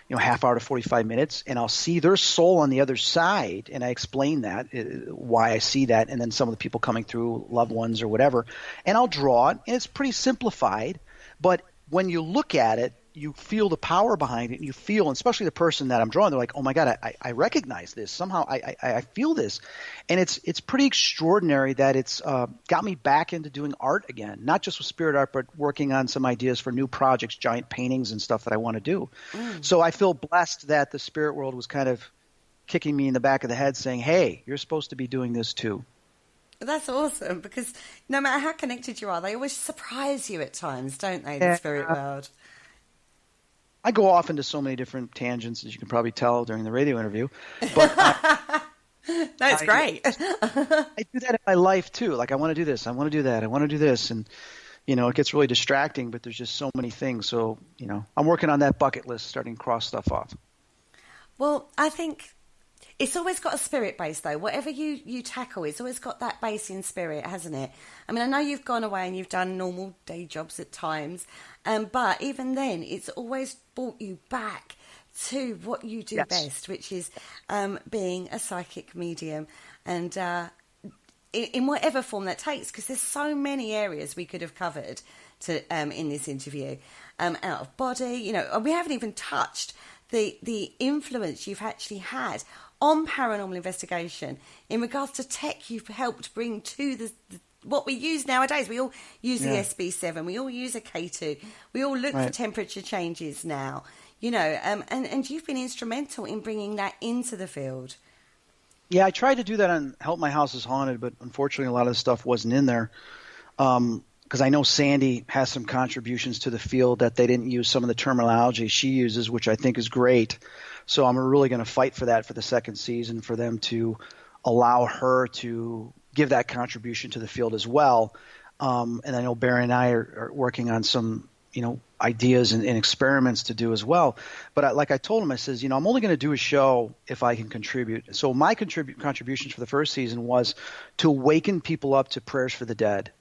half hour to 45 minutes, and I'll see their soul on the other side. And I explain that, why I see that. And then some of the people coming through, loved ones or whatever, and I'll draw it. And it's pretty simplified, but when you look at it, you feel the power behind it, and you feel, and especially the person that I'm drawing, they're like, oh my God, I recognize this. Somehow I feel this. And it's pretty extraordinary that it's got me back into doing art again, not just with spirit art, but working on some ideas for new projects, giant paintings and stuff that I want to do. So I feel blessed that the spirit world was kind of kicking me in the back of the head saying, hey, you're supposed to be doing this too. That's awesome, because no matter how connected you are, they always surprise you at times, don't they, the spirit world? I go off into so many different tangents, as you can probably tell during the radio interview. But that's great. I do that in my life too. Like, I want to do this, I want to do that, I want to do this, and it gets really distracting. But there's just so many things. So I'm working on that bucket list, starting to cross stuff off. Well, I think it's always got a spirit base, though. Whatever you tackle, it's always got that base in spirit, hasn't it? I mean, I know you've gone away and you've done normal day jobs at times, but even then, it's always brought you back to what you do best, which is being a psychic medium, and in whatever form that takes, because there's so many areas we could have covered in this interview. Out of body, we haven't even touched the influence you've actually had on paranormal investigation in regards to tech you've helped bring to the what we use nowadays. We all use the SB7, we all use a K2, we all look for temperature changes now, and you've been instrumental in bringing that into the field. Yeah, I tried to do that on Help My House is Haunted, but unfortunately a lot of the stuff wasn't in there. Because I know Sandy has some contributions to the field that they didn't use some of the terminology she uses, which I think is great. So I'm really going to fight for that for the second season, for them to allow her to give that contribution to the field as well. And I know Barry and I are working on some, ideas and experiments to do as well. But like I told him, I says, I'm only going to do a show if I can contribute. So my contributions for the first season was to awaken people up to prayers for the dead.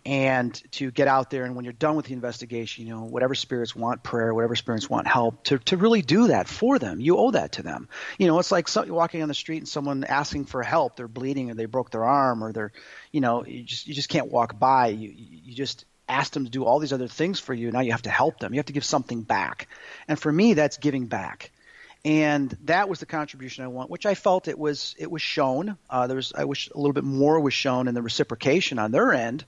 And to get out there, and when you're done with the investigation, whatever spirits want prayer, whatever spirits want help, to really do that for them. You owe that to them. It's like walking on the street and someone asking for help. They're bleeding, or they broke their arm, or they're, you just can't walk by. You just asked them to do all these other things for you. Now you have to help them. You have to give something back. And for me, that's giving back. And that was the contribution I want, which I felt it was shown. I wish a little bit more was shown in the reciprocation on their end.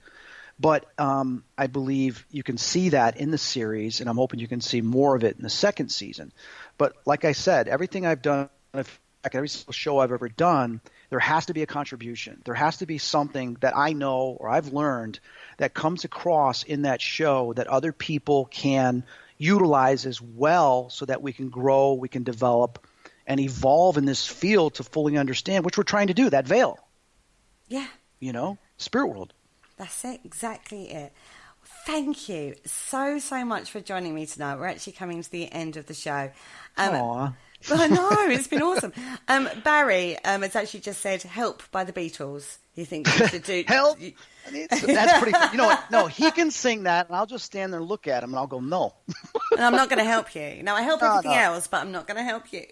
But I believe you can see that in the series, and I'm hoping you can see more of it in the second season. But like I said, everything I've done, every single show I've ever done, there has to be a contribution. There has to be something that I know or I've learned that comes across in that show that other people can utilize as well, so that we can grow, we can develop, and evolve in this field to fully understand, which we're trying to do, that veil. Yeah. Spirit world. That's it, exactly it. Thank you so much for joining me tonight. We're actually coming to the end of the show. Aww. I know, it's been awesome. Barry has actually just said "Help" by the Beatles. He thinks you should do Help. That's pretty. You know what? No, he can sing that, and I'll just stand there and look at him, and I'll go, no. And I'm not going to help you. Now I help everything else, but I'm not going to help you.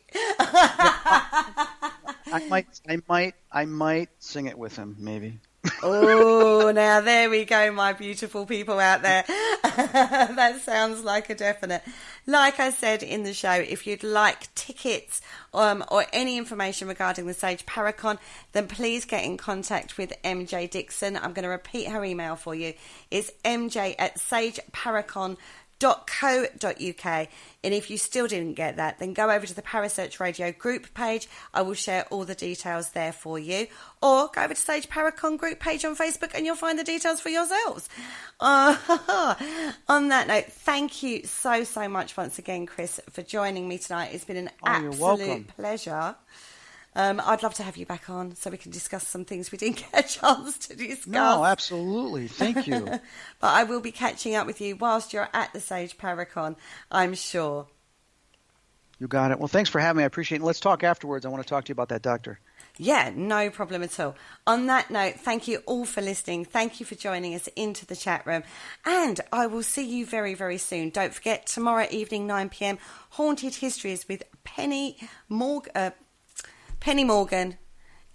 I might sing it with him, maybe. Oh, now there we go, my beautiful people out there. That sounds like a definite. Like I said in the show, if you'd like tickets or any information regarding the Sage Paracon, then please get in contact with MJ Dixon. I'm going to repeat her email for you. It's mj@sageparacon.com. And if you still didn't get that, then go over to the Parasearch Radio group page. I will share all the details there for you. Or go over to Sage Paracon group page on Facebook and you'll find the details for yourselves. On that note, thank you so much once again, Chris, for joining me tonight. It's been an absolute pleasure. I'd love to have you back on so we can discuss some things we didn't get a chance to discuss. No, absolutely. Thank you. But I will be catching up with you whilst you're at the Sage Paracon, I'm sure. You got it. Well, thanks for having me. I appreciate it. Let's talk afterwards. I want to talk to you about that doctor. Yeah, no problem at all. On that note, thank you all for listening. Thank you for joining us into the chat room. And I will see you very, very soon. Don't forget, tomorrow evening, 9 p.m, Haunted Histories with Penny Morgan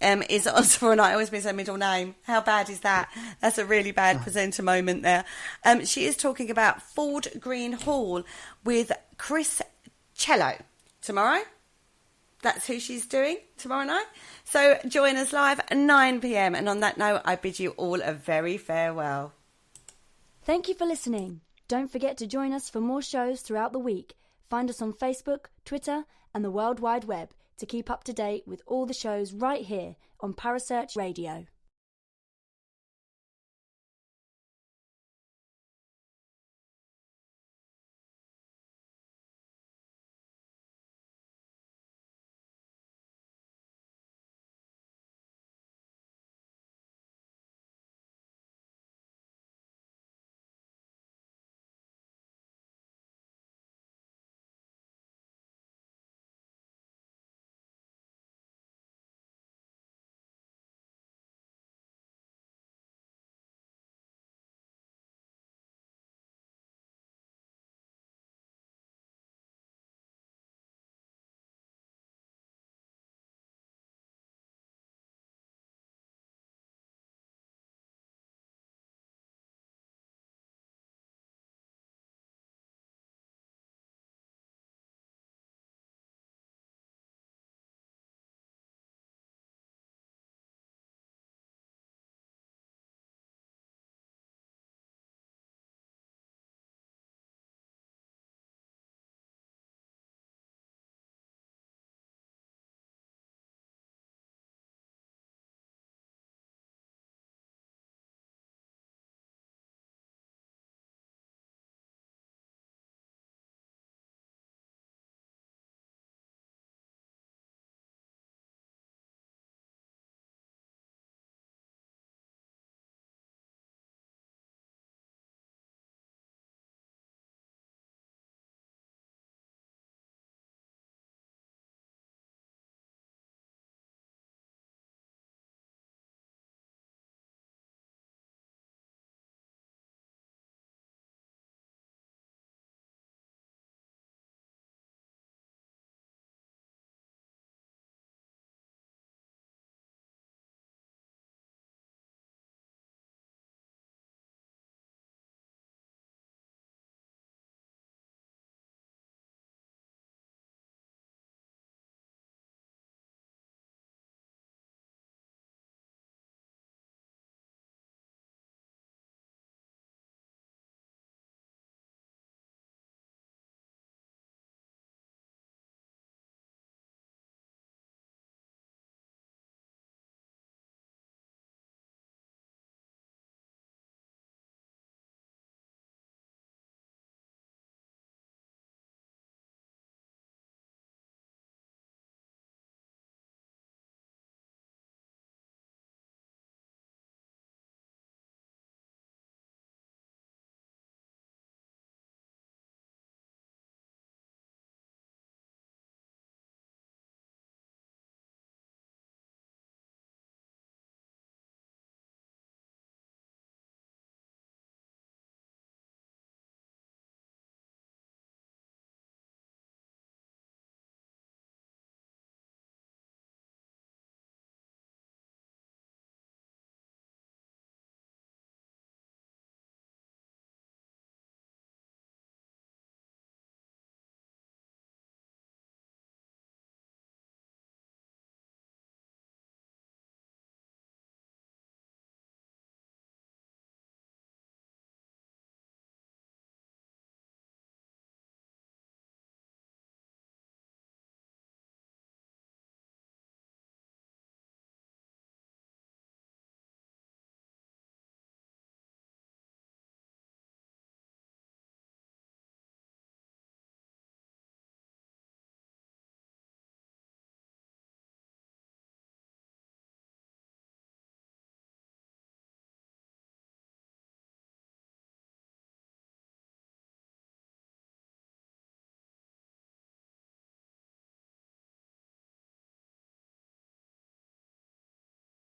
is on for a night. I always miss her middle name. How bad is that? That's a really bad presenter moment there. She is talking about Ford Green Hall with Chris Cello tomorrow. That's who she's doing tomorrow night. So join us live at 9 p.m. And on that note, I bid you all a very farewell. Thank you for listening. Don't forget to join us for more shows throughout the week. Find us on Facebook, Twitter, and the World Wide Web to keep up to date with all the shows right here on Parasearch Radio.